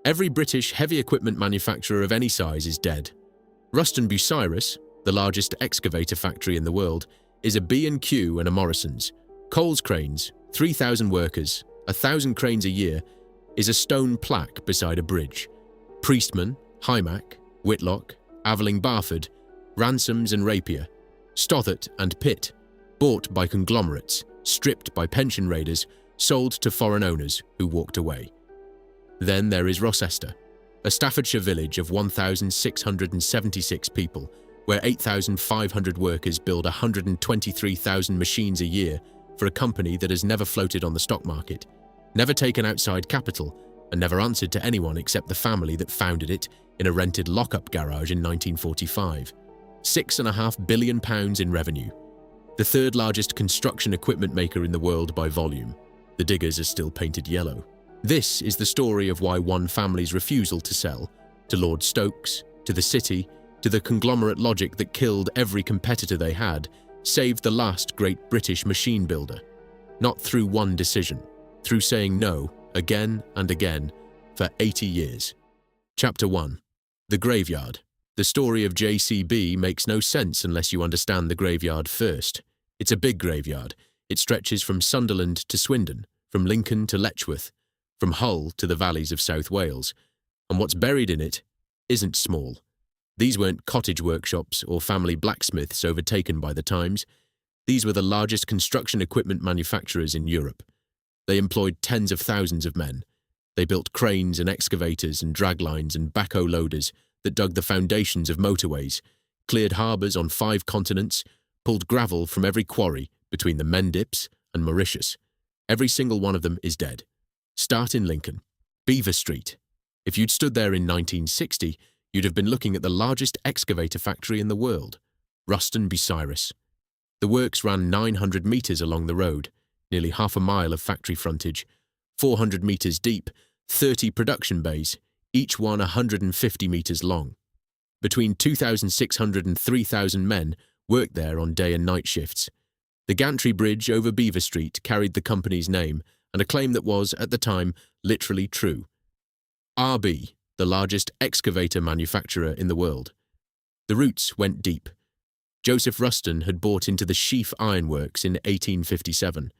Every British heavy equipment manufacturer of any size is dead. Ruston-Bucyrus, the largest excavator factory in the world, is a B&Q and a Morrison's. Coles Cranes, 3,000 workers, 1,000 cranes a year, is a stone plaque beside a bridge. Priestman, Hymack, Whitlock, Aveling Bamford, Ransoms and Rapier, Stothert and Pitt, bought by conglomerates, stripped by pension raiders, sold to foreign owners who walked away. Then there is Rocester, a Staffordshire village of 1,676 people, where 8,500 workers build 123,000 machines a year for a company that has never floated on the stock market, never taken outside capital, and never answered to anyone except the family that founded it in a rented lock-up garage in 1945. £6.5 billion in revenue. The third largest construction equipment maker in the world by volume. The diggers are still painted yellow. This is the story of why one family's refusal to sell, to Lord Stokes, to the city, to the conglomerate logic that killed every competitor they had, saved the last great British machine builder. Not through one decision, through saying no again and again for 80 years. Chapter 1. The Graveyard. The story of JCB makes no sense unless you understand the graveyard first. It's a big graveyard. It stretches from Sunderland to Swindon, from Lincoln to Letchworth, from Hull to the valleys of South Wales. And what's buried in it isn't small. These weren't cottage workshops or family blacksmiths overtaken by the times. These were the largest construction equipment manufacturers in Europe. They employed tens of thousands of men. They built cranes and excavators and draglines and backhoe loaders that dug the foundations of motorways, cleared harbours on 5 continents, pulled gravel from every quarry between the Mendips and Mauritius. Every single one of them is dead. Start in Lincoln. Beaver Street. If you'd stood there in 1960, you'd have been looking at the largest excavator factory in the world, Ruston-Bucyrus. The works ran 900 metres along the road, nearly half a mile of factory frontage, 400 metres deep, 30 production bays, each one 150 metres long. Between 2,600 and 3,000 men worked there on day and night shifts. The gantry bridge over Beaver Street carried the company's name and a claim that was, at the time, literally true. RB, the largest excavator manufacturer in the world. The roots went deep. Joseph Ruston had bought into the Sheaf Iron Works in 1857.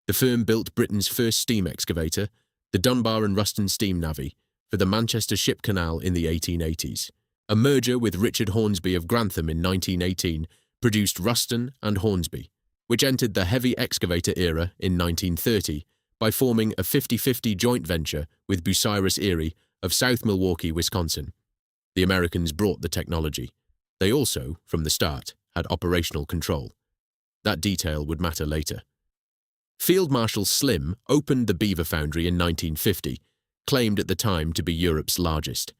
The firm built Britain's first steam excavator, the Dunbar and Ruston Steam Navvy, for the Manchester Ship Canal in the 1880s. A merger with Richard Hornsby of Grantham in 1918 produced Ruston and Hornsby, which entered the heavy excavator era in 1930 by forming a 50-50 joint venture with Bucyrus Erie of South Milwaukee, Wisconsin. The Americans brought the technology. They also, from the start, had operational control. That detail would matter later. Field Marshal Slim opened the Beaver Foundry in 1950, claimed at the time to be Europe's largest.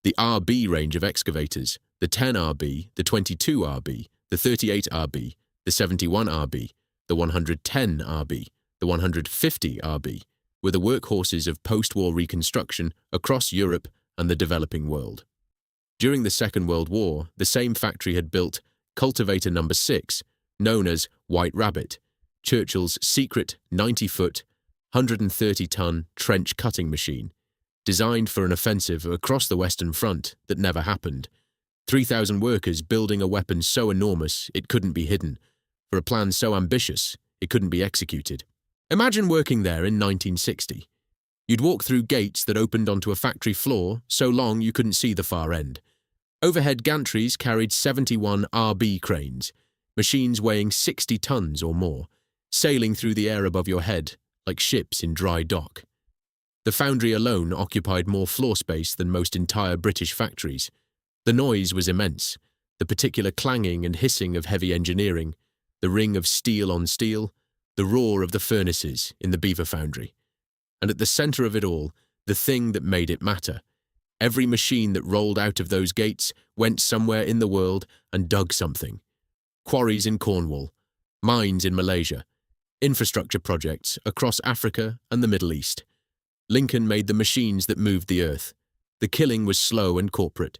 The RB range of excavators, the 10RB, the 22RB, the 38RB, the 71RB, the 110RB, the 150RB, were the workhorses of post-war reconstruction across Europe and the developing world. During the Second World War, the same factory had built Cultivator No. 6, known as White Rabbit, Churchill's secret 90-foot, 130-ton trench cutting machine, designed for an offensive across the Western Front that never happened. 3,000 workers building a weapon so enormous it couldn't be hidden, for a plan so ambitious it couldn't be executed. Imagine working there in 1960. You'd walk through gates that opened onto a factory floor so long you couldn't see the far end. Overhead gantries carried 71 RB cranes, machines weighing 60 tons or more, sailing through the air above your head like ships in dry dock. The foundry alone occupied more floor space than most entire British factories. The noise was immense, the particular clanging and hissing of heavy engineering, the ring of steel on steel, the roar of the furnaces in the Beaver Foundry. And at the centre of it all, the thing that made it matter. Every machine that rolled out of those gates went somewhere in the world and dug something. Quarries in Cornwall, mines in Malaysia, infrastructure projects across Africa and the Middle East. Lincoln made the machines that moved the earth. The killing was slow and corporate.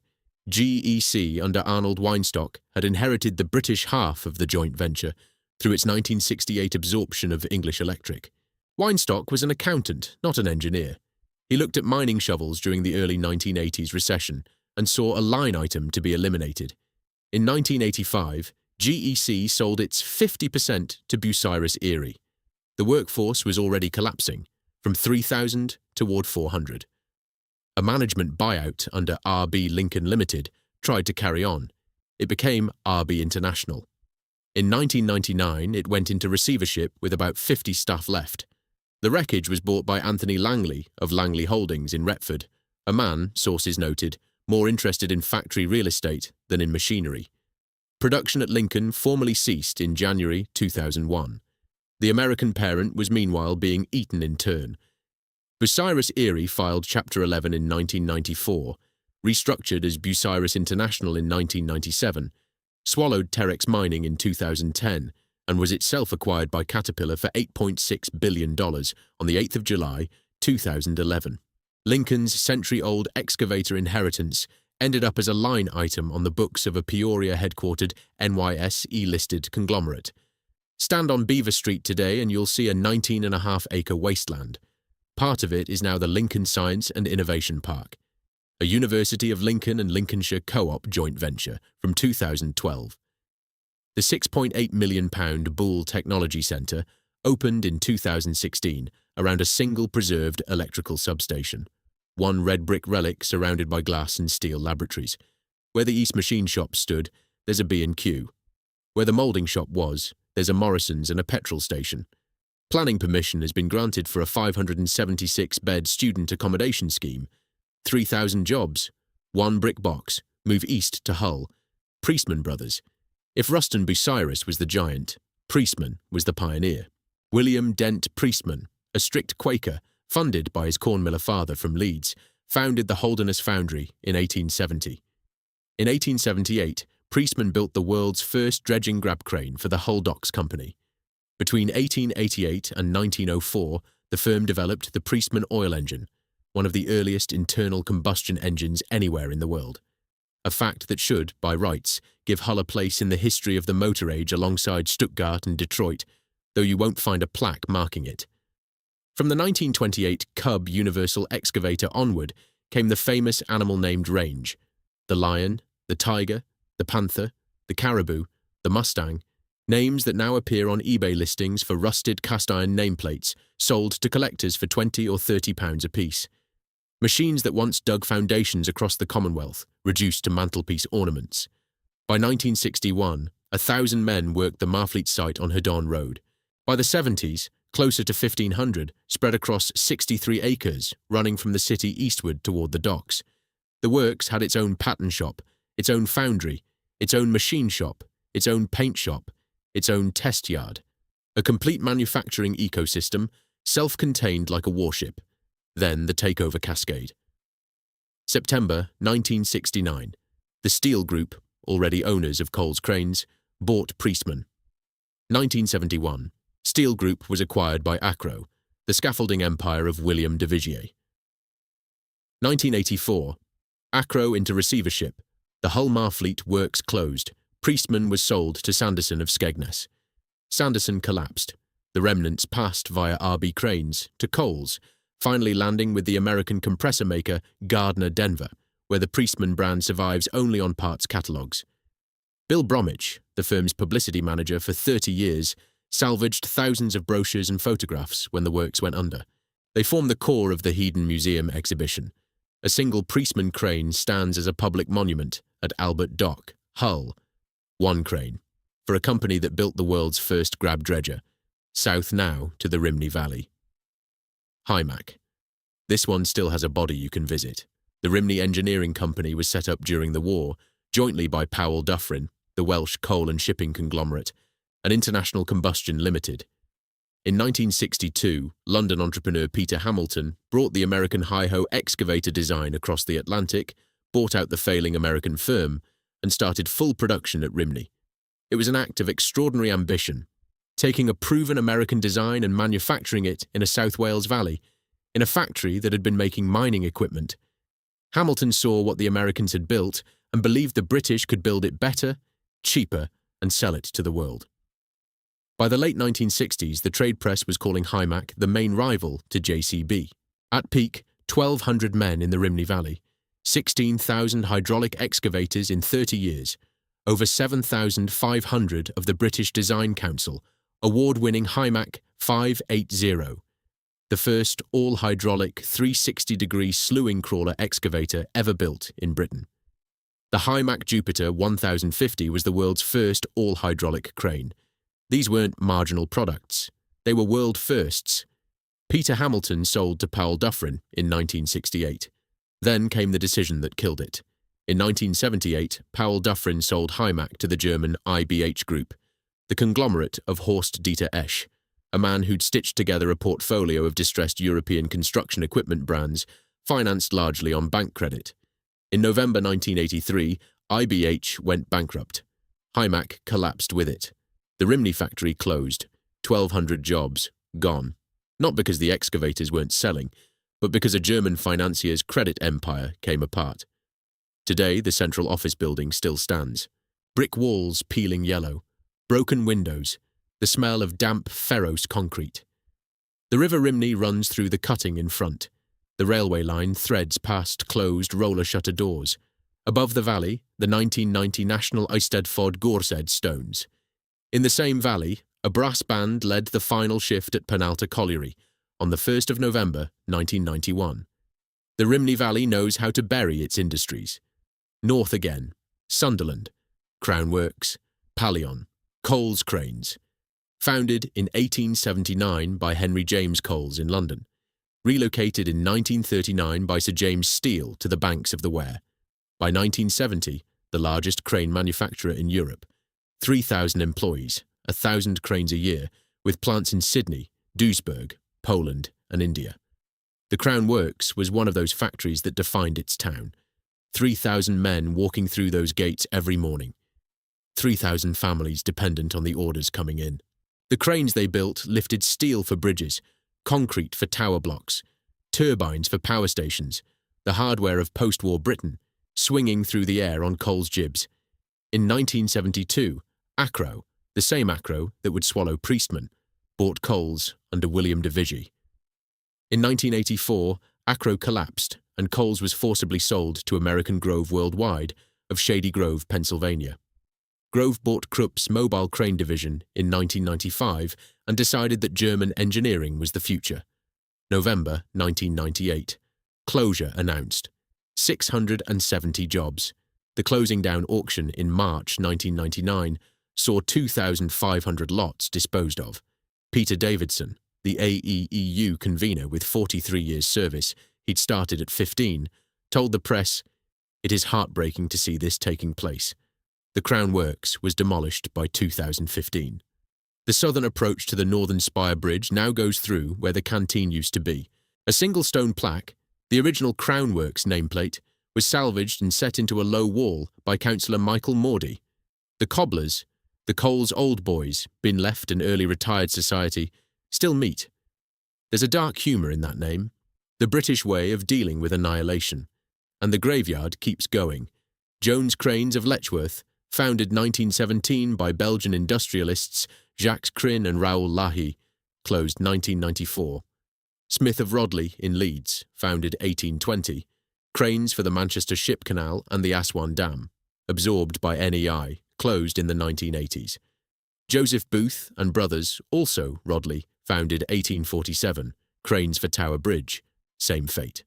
GEC under Arnold Weinstock had inherited the British half of the joint venture through its 1968 absorption of English Electric. Weinstock was an accountant, not an engineer. He looked at mining shovels during the early 1980s recession and saw a line item to be eliminated. In 1985, GEC sold its 50% to Bucyrus Erie. The workforce was already collapsing, from 3,000 toward 400. A management buyout under RB Lincoln Limited tried to carry on. It became RB International. In 1999, it went into receivership with about 50 staff left. The wreckage was bought by Anthony Langley of Langley Holdings in Retford, a man, sources noted, more interested in factory real estate than in machinery. Production at Lincoln formally ceased in January 2001. The American parent was meanwhile being eaten in turn. Bucyrus Erie filed Chapter 11 in 1994, restructured as Bucyrus International in 1997, swallowed Terex Mining in 2010, and was itself acquired by Caterpillar for $8.6 billion on the 8th of July 2011. Lincoln's century-old excavator inheritance ended up as a line item on the books of a Peoria-headquartered NYSE-listed conglomerate. Stand on Beaver Street today and you'll see a 19.5-acre wasteland. Part of it is now the Lincoln Science and Innovation Park, a University of Lincoln and Lincolnshire co-op joint venture from 2012. The £6.8 million Boole Technology Centre opened in 2016 around a single preserved electrical substation, one red brick relic surrounded by glass and steel laboratories. Where the East Machine Shop stood, there's a B&Q. Where the moulding shop was, there's a Morrison's and a petrol station. Planning permission has been granted for a 576-bed student accommodation scheme. 3,000 jobs. One brick box. Move east to Hull. Priestman Brothers. If Ruston-Bucyrus was the giant, Priestman was the pioneer. William Dent Priestman, a strict Quaker, funded by his cornmiller father from Leeds, founded the Holderness Foundry in 1870. In 1878, Priestman built the world's first dredging grab crane for the Hull Docks Company. Between 1888 and 1904, the firm developed the Priestman oil engine, one of the earliest internal combustion engines anywhere in the world. A fact that should, by rights, give Hull a place in the history of the motor age alongside Stuttgart and Detroit, though you won't find a plaque marking it. From the 1928 Cub Universal Excavator onward came the famous animal-named range: the lion, the tiger, the panther, the caribou, the mustang, names that now appear on eBay listings for rusted cast-iron nameplates sold to collectors for £20 or £30 apiece. Machines that once dug foundations across the Commonwealth, reduced to mantelpiece ornaments. By 1961, 1,000 men worked the Marfleet site on Hedon Road. By the 70s, closer to 1,500 spread across 63 acres, running from the city eastward toward the docks. The works had its own pattern shop, its own foundry, its own machine shop, its own paint shop, its own test yard. A complete manufacturing ecosystem, self-contained like a warship. Then the takeover cascade. September 1969. The Steel Group, already owners of Coles Cranes, bought Priestman. 1971. Steel Group was acquired by Acro, the scaffolding empire of William de Vigier. 1984. Acro into receivership. The Hull Marfleet works closed. Priestman was sold to Sanderson of Skegness. Sanderson collapsed. The remnants passed via RB Cranes to Coles, finally landing with the American compressor maker Gardner Denver, where the Priestman brand survives only on parts catalogues. Bill Bromwich, the firm's publicity manager for 30 years, salvaged thousands of brochures and photographs when the works went under. They form the core of the Hedon Museum exhibition. A single Priestman crane stands as a public monument at Albert Dock, Hull. One crane, for a company that built the world's first grab dredger, south now to the Rhymney Valley. Hymac. This one still has a body you can visit. The Rhymney Engineering Company was set up during the war, jointly by Powell Dufferin, the Welsh coal and shipping conglomerate, and International Combustion Limited. In 1962, London entrepreneur Peter Hamilton brought the American hi-ho excavator design across the Atlantic, bought out the failing American firm, and started full production at Rhymney. It was an act of extraordinary ambition, taking a proven American design and manufacturing it in a South Wales valley, in a factory that had been making mining equipment. Hamilton saw what the Americans had built and believed the British could build it better, cheaper, and sell it to the world. By the late 1960s, the trade press was calling Hymac the main rival to JCB. At peak, 1,200 men in the Rhymney Valley, 16,000 hydraulic excavators in 30 years, over 7,500 of the British Design Council, award-winning Hymac 580, the first all-hydraulic 360-degree slewing crawler excavator ever built in Britain. The Hymac Jupiter 1050 was the world's first all-hydraulic crane. These weren't marginal products. They were world firsts. Peter Hamilton sold to Powell Dufferin in 1968. Then came the decision that killed it. In 1978, Powell Dufferin sold Hymac to the German IBH Group, the conglomerate of Horst Dieter Esch, a man who'd stitched together a portfolio of distressed European construction equipment brands, financed largely on bank credit. In November 1983, IBH went bankrupt. Hymac collapsed with it. The Rhymney factory closed. 1,200 jobs gone. Not because the excavators weren't selling, but because a German financier's credit empire came apart. Today, the central office building still stands. Brick walls peeling yellow, broken windows, the smell of damp ferrous concrete. The River Rhymney runs through the cutting in front. The railway line threads past closed roller shutter doors. Above the valley, the 1990 National Eisteddfod Gorsedd stones. In the same valley, a brass band led the final shift at Penalta Colliery on the 1st of November 1991. The Rhymney Valley knows how to bury its industries. North again, Sunderland, Crown Works, Pallion, Coles Cranes. Founded in 1879 by Henry James Coles in London. Relocated in 1939 by Sir James Steele to the banks of the Wear. By 1970, the largest crane manufacturer in Europe. 3,000 employees, 1,000 cranes a year, with plants in Sydney, Duisburg, Poland, and India. The Crown Works was one of those factories that defined its town. 3,000 men walking through those gates every morning. 3,000 families dependent on the orders coming in. The cranes they built lifted steel for bridges, concrete for tower blocks, turbines for power stations, the hardware of post-war Britain, swinging through the air on Coles jibs. In 1972, Acro, the same Acro that would swallow Priestman, bought Coles under William de Vigey. In 1984, Acro collapsed and Coles was forcibly sold to American Grove Worldwide of Shady Grove, Pennsylvania. Grove bought Krupp's mobile crane division in 1995 and decided that German engineering was the future. November 1998. Closure announced. 670 jobs. The closing down auction in March 1999 saw 2,500 lots disposed of. Peter Davidson, the AEEU convener with 43 years' service, he'd started at 15, told the press, "It is heartbreaking to see this taking place." The Crown Works was demolished by 2015. The southern approach to the Northern Spire Bridge now goes through where the canteen used to be. A single stone plaque, the original Crown Works nameplate, was salvaged and set into a low wall by Councillor Michael Mordy. The cobblers, the Coles old boys, been left in early retired society, still meet. There's a dark humour in that name, the British way of dealing with annihilation. And the graveyard keeps going. Jones Cranes of Letchworth, founded 1917 by Belgian industrialists Jacques Crin and Raoul Lahy, closed 1994. Smith of Rodley in Leeds, founded 1820. Cranes for the Manchester Ship Canal and the Aswan Dam, absorbed by NEI, closed in the 1980s. Joseph Booth and Brothers, also Rodley, founded 1847. Cranes for Tower Bridge, same fate.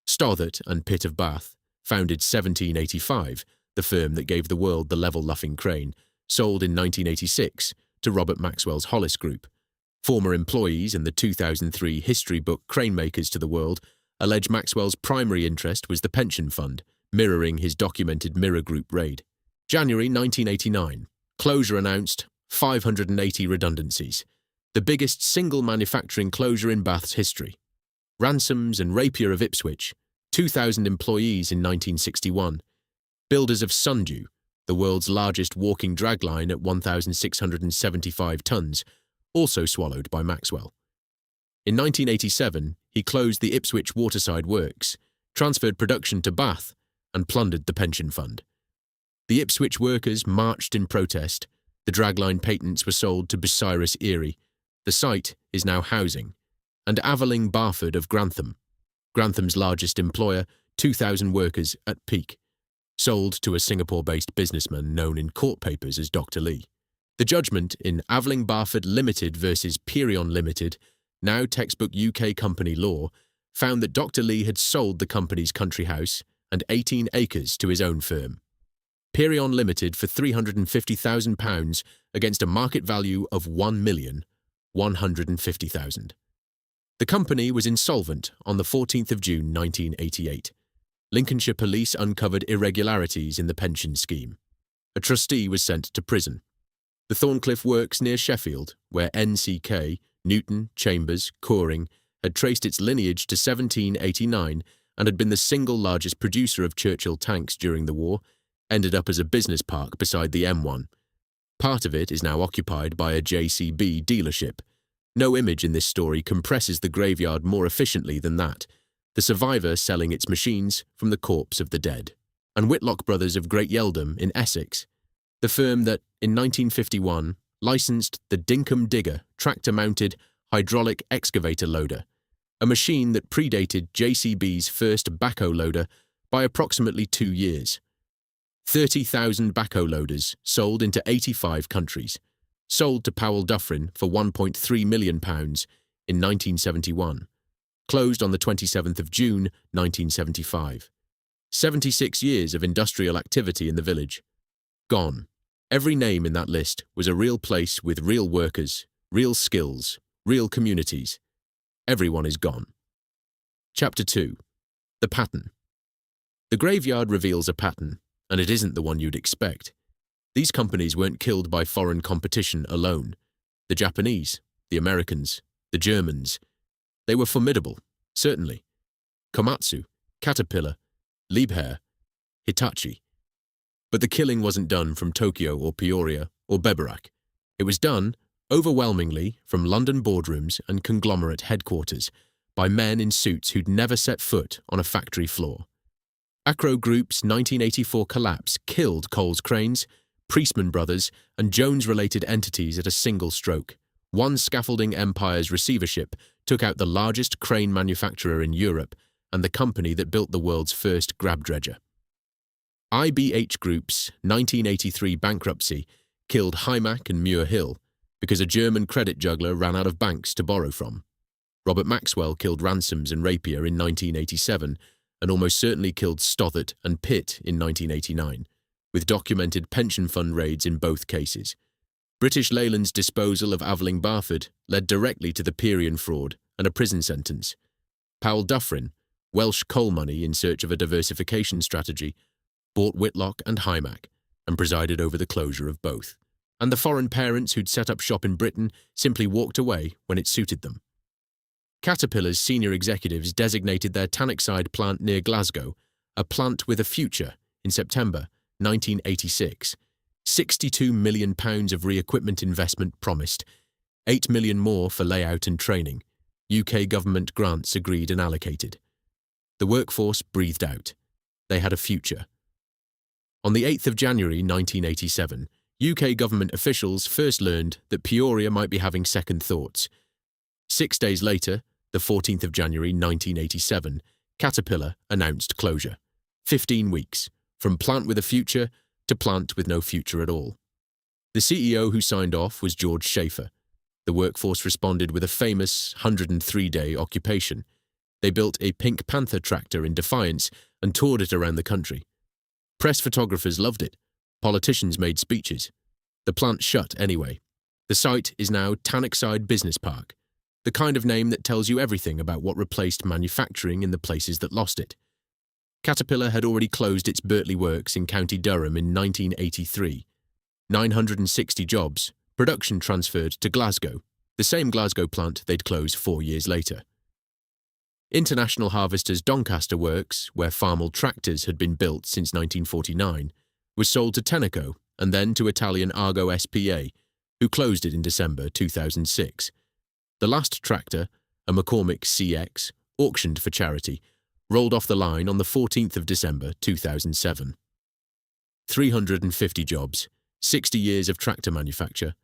Stothert and Pitt of Bath, founded 1785, the firm that gave the world the level luffing crane, sold in 1986 to Robert Maxwell's Hollis Group. Former employees in the 2003 history book Crane Makers to the World allege Maxwell's primary interest was the pension fund, mirroring his documented Mirror Group raid. January 1989. Closure announced, 580 redundancies. The biggest single manufacturing closure in Bath's history. Ransoms and Rapier of Ipswich, 2,000 employees in 1961. Builders of Sundew, the world's largest walking dragline at 1,675 tons, also swallowed by Maxwell. In 1987, he closed the Ipswich Waterside Works, transferred production to Bath, and plundered the pension fund. The Ipswich workers marched in protest. The dragline patents were sold to Bucyrus Erie. The site is now housing. And Aveling Barford of Grantham. Grantham's largest employer, 2,000 workers at peak. Sold to a Singapore-based businessman known in court papers as Dr. Lee. The judgment in Aveling Barford Limited versus Perion Limited, now textbook UK company law, found that Dr. Lee had sold the company's country house and 18 acres to his own firm, Perion Limited, for £350,000 against a market value of £1,150,000. The company was insolvent on the 14th of June 1988. Lincolnshire police uncovered irregularities in the pension scheme. A trustee was sent to prison. The Thorncliffe Works near Sheffield, where NCK, Newton, Chambers, Coring, had traced its lineage to 1789 and had been the single largest producer of Churchill tanks during the war, ended up as a business park beside the M1. Part of it is now occupied by a JCB dealership. No image in this story compresses the graveyard more efficiently than that, the survivor selling its machines from the corpse of the dead. And Whitlock Brothers of Great Yeldham in Essex, the firm that, in 1951, licensed the Dinkum Digger tractor-mounted hydraulic excavator loader, a machine that predated JCB's first Backhoe Loader by approximately 2 years. 30,000 Backhoe Loaders sold into 85 countries, sold to Powell Dufferin for £1.3 million in 1971, closed on the 27th of June 1975. 76 years of industrial activity in the village. Gone. Every name in that list was a real place with real workers, real skills, real communities. Everyone is gone. Chapter 2. The Pattern. The graveyard reveals a pattern, and it isn't the one you'd expect. These companies weren't killed by foreign competition alone. The Japanese, the Americans, the Germans. They were formidable, certainly. Komatsu, Caterpillar, Liebherr, Hitachi. But the killing wasn't done from Tokyo or Peoria or Beberak. It was done, overwhelmingly, from London boardrooms and conglomerate headquarters, by men in suits who'd never set foot on a factory floor. Acro Group's 1984 collapse killed Coles Cranes, Priestman Brothers, and Jones-related entities at a single stroke. One scaffolding empire's receivership took out the largest crane manufacturer in Europe and the company that built the world's first grab dredger. IBH Group's 1983 bankruptcy killed Hymack and Muir Hill because a German credit juggler ran out of banks to borrow from. Robert Maxwell killed Ransoms and Rapier in 1987 and almost certainly killed Stothert and Pitt in 1989, with documented pension fund raids in both cases. British Leyland's disposal of Aveling Barford led directly to the Perion fraud and a prison sentence. Powell Dufferin, Welsh coal money in search of a diversification strategy, bought Whitlock and Hymack and presided over the closure of both. And the foreign parents who'd set up shop in Britain simply walked away when it suited them. Caterpillar's senior executives designated their Tannockside plant near Glasgow a plant with a future in September 1986. £62 million of re-equipment investment promised, £8 million more for layout and training. UK government grants agreed and allocated. The workforce breathed out. They had a future. On the 8th of January 1987, UK government officials first learned that Peoria might be having second thoughts. 6 days later, the 14th of January 1987, Caterpillar announced closure. 15 weeks, from plant with a future to plant with no future at all. The CEO who signed off was George Schaefer. The workforce responded with a famous 103-day occupation. They built a Pink Panther tractor in Defiance and toured it around the country. Press photographers loved it. Politicians made speeches. The plant shut anyway. The site is now Tannockside Business Park, the kind of name that tells you everything about what replaced manufacturing in the places that lost it. Caterpillar had already closed its Birtley Works in County Durham in 1983. 960 jobs, production transferred to Glasgow, the same Glasgow plant they'd close 4 years later. International Harvester's Doncaster Works, where Farmall tractors had been built since 1949, was sold to Tenneco and then to Italian Argo SPA, who closed it in December 2006. The last tractor, a McCormick CX, auctioned for charity, rolled off the line on the 14th of December 2007. 350 jobs, 60 years of tractor manufacture,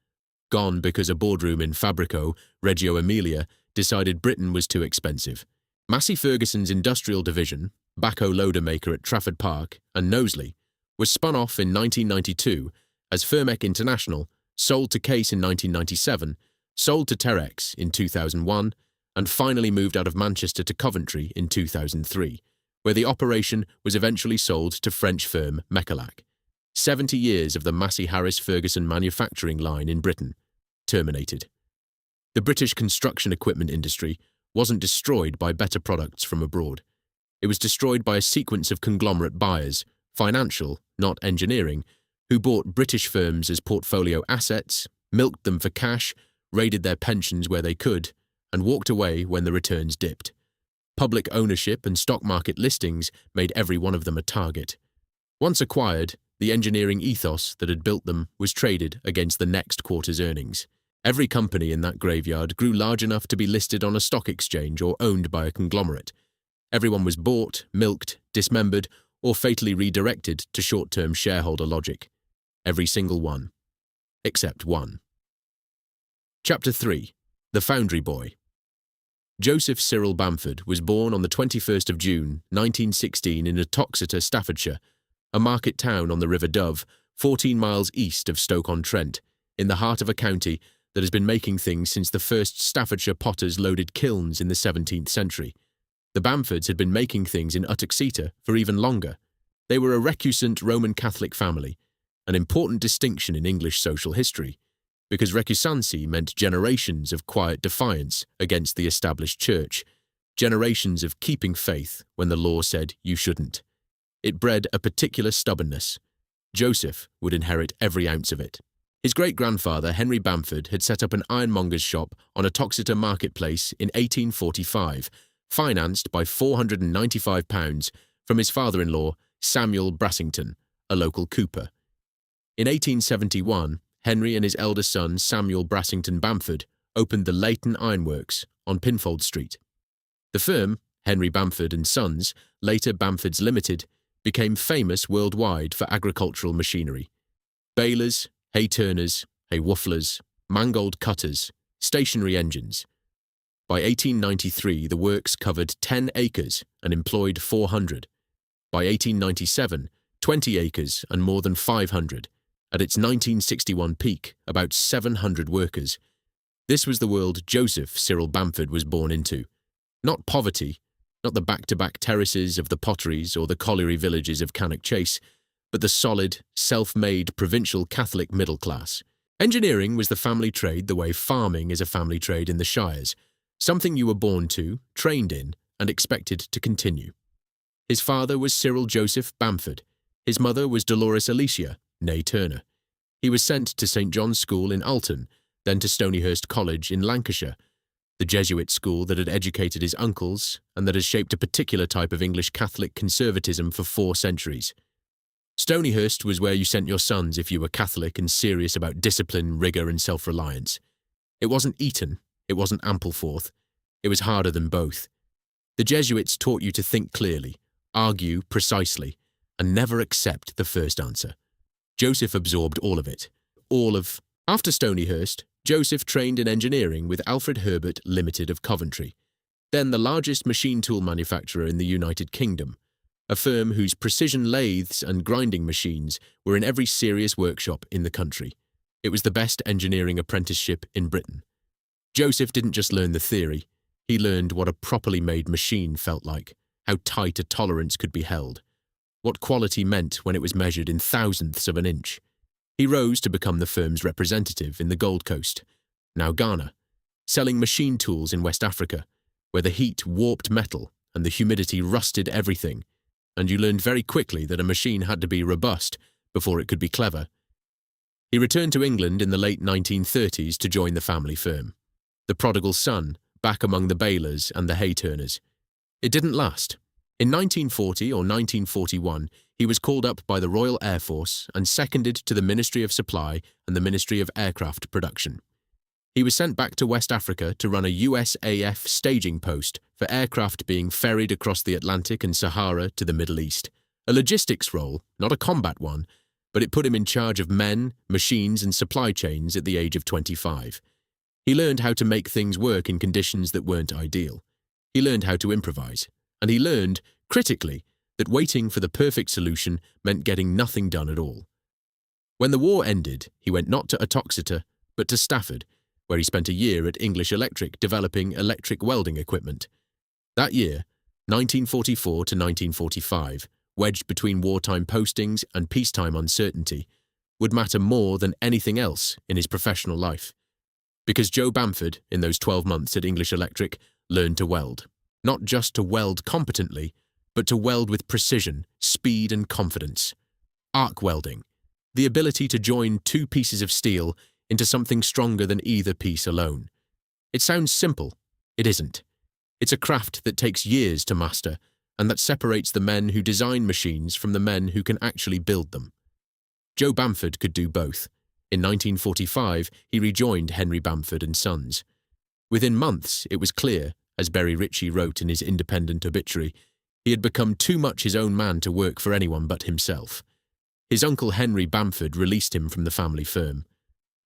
gone because a boardroom in Fabrico, Reggio Emilia, decided Britain was too expensive. Massey Ferguson's industrial division, Backhoe Loader maker at Trafford Park and Knowsley, was spun off in 1992 as Firmec International, sold to Case in 1997, sold to Terex in 2001, and finally moved out of Manchester to Coventry in 2003, where the operation was eventually sold to French firm Mecalac. 70 years of the Massey Harris Ferguson manufacturing line in Britain terminated. The British construction equipment industry wasn't destroyed by better products from abroad. It was destroyed by a sequence of conglomerate buyers, financial, not engineering, who bought British firms as portfolio assets, milked them for cash, raided their pensions where they could, and walked away when the returns dipped. Public ownership and stock market listings made every one of them a target. Once acquired, the engineering ethos that had built them was traded against the next quarter's earnings. Every company in that graveyard grew large enough to be listed on a stock exchange or owned by a conglomerate. Everyone was bought, milked, dismembered, or fatally redirected to short-term shareholder logic. Every single one. Except one. Chapter 3. The Foundry Boy. Joseph Cyril Bamford was born on the 21st of June, 1916 in Uttoxeter, Staffordshire, a market town on the River Dove, 14 miles east of Stoke-on-Trent, in the heart of a county that has been making things since the first Staffordshire potters loaded kilns in the 17th century. The Bamfords had been making things in Uttoxeter for even longer. They were a recusant Roman Catholic family, an important distinction in English social history, because recusancy meant generations of quiet defiance against the established church, generations of keeping faith when the law said you shouldn't. It bred a particular stubbornness. Joseph would inherit every ounce of it. His great-grandfather, Henry Bamford, had set up an ironmonger's shop on Uttoxeter marketplace in 1845, financed by £495 from his father-in-law, Samuel Brassington, a local cooper. In 1871, Henry and his elder son, Samuel Brassington Bamford, opened the Leighton Ironworks on Pinfold Street. The firm, Henry Bamford and Sons, later Bamford's Limited, became famous worldwide for agricultural machinery. Balers, hay turners, hay wooflers, mangold cutters, stationary engines. By 1893, the works covered 10 acres and employed 400. By 1897, 20 acres and more than 500. At its 1961 peak, about 700 workers. This was the world Joseph Cyril Bamford was born into. Not poverty, not the back-to-back terraces of the Potteries or the colliery villages of Cannock Chase, but the solid, self-made provincial Catholic middle class. Engineering was the family trade the way farming is a family trade in the shires, something you were born to, trained in, and expected to continue. His father was Cyril Joseph Bamford. His mother was Dolores Alicia, née Turner. He was sent to St. John's School in Alton, then to Stonyhurst College in Lancashire, the Jesuit school that had educated his uncles and that has shaped a particular type of English Catholic conservatism for 4 centuries. Stonyhurst was where you sent your sons if you were Catholic and serious about discipline, rigour and self-reliance. It wasn't Eton, it wasn't Ampleforth, it was harder than both. The Jesuits taught you to think clearly, argue precisely, and never accept the first answer. Joseph absorbed all of it. After Stonyhurst, Joseph trained in engineering with Alfred Herbert Limited of Coventry, then the largest machine tool manufacturer in the United Kingdom, a firm whose precision lathes and grinding machines were in every serious workshop in the country. It was the best engineering apprenticeship in Britain. Joseph didn't just learn the theory, he learned what a properly made machine felt like, how tight a tolerance could be held, what quality meant when it was measured in thousandths of an inch. He rose to become the firm's representative in the Gold Coast, now Ghana, selling machine tools in West Africa, where the heat warped metal and the humidity rusted everything, and you learned very quickly that a machine had to be robust before it could be clever. He returned to England in the late 1930s to join the family firm, the prodigal son, back among the balers and the hay turners. It didn't last. In 1940 or 1941, he was called up by the Royal Air Force and seconded to the Ministry of Supply and the Ministry of Aircraft Production. He was sent back to West Africa to run a USAF staging post for aircraft being ferried across the Atlantic and Sahara to the Middle East. A logistics role, not a combat one, but it put him in charge of men, machines and supply chains at the age of 25. He learned how to make things work in conditions that weren't ideal. He learned how to improvise, and he learned, critically, that waiting for the perfect solution meant getting nothing done at all. When the war ended, he went not to Uttoxeter, but to Stafford, where he spent a year at English Electric developing electric welding equipment. That year, 1944 to 1945, wedged between wartime postings and peacetime uncertainty, would matter more than anything else in his professional life. Because Joe Bamford, in those 12 months at English Electric, learned to weld. Not just to weld competently, but to weld with precision, speed and confidence. Arc welding, the ability to join two pieces of steel into something stronger than either piece alone. It sounds simple. It isn't. It's a craft that takes years to master, and that separates the men who design machines from the men who can actually build them. Joe Bamford could do both. In 1945, he rejoined Henry Bamford and Sons. Within months, it was clear, as Berry Ritchie wrote in his independent obituary, he had become too much his own man to work for anyone but himself. His uncle Henry Bamford released him from the family firm.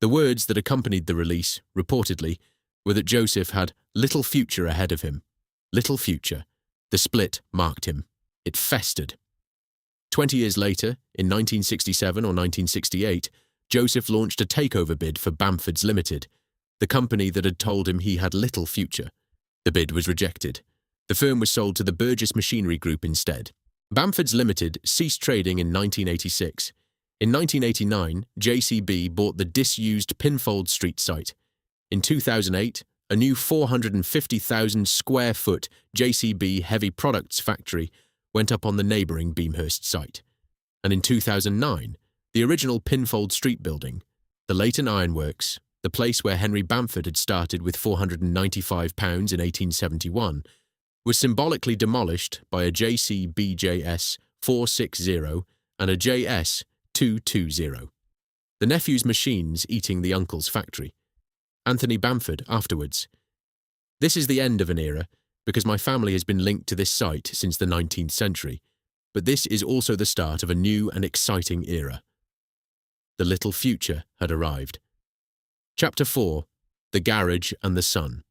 The words that accompanied the release, reportedly, were that Joseph had little future ahead of him. Little future. The split marked him. It festered. 20 years later, in 1967 or 1968, Joseph launched a takeover bid for Bamford's Limited, the company that had told him he had little future. The bid was rejected. The firm was sold to the Burgess Machinery Group instead. Bamford's Limited ceased trading in 1986. In 1989, JCB bought the disused Pinfold Street site. In 2008, a new 450,000 square foot JCB heavy products factory went up on the neighbouring Beamhurst site. And in 2009, the original Pinfold Street building, the Leighton Ironworks, the place where Henry Bamford had started with £495 in 1871, was symbolically demolished by a JCBJS 460 and a JS 220. The nephew's machines eating the uncle's factory. Anthony Bamford afterwards. This is the end of an era, because my family has been linked to this site since the 19th century, but this is also the start of a new and exciting era. The little future had arrived. Chapter 4. The Garage and the Sun.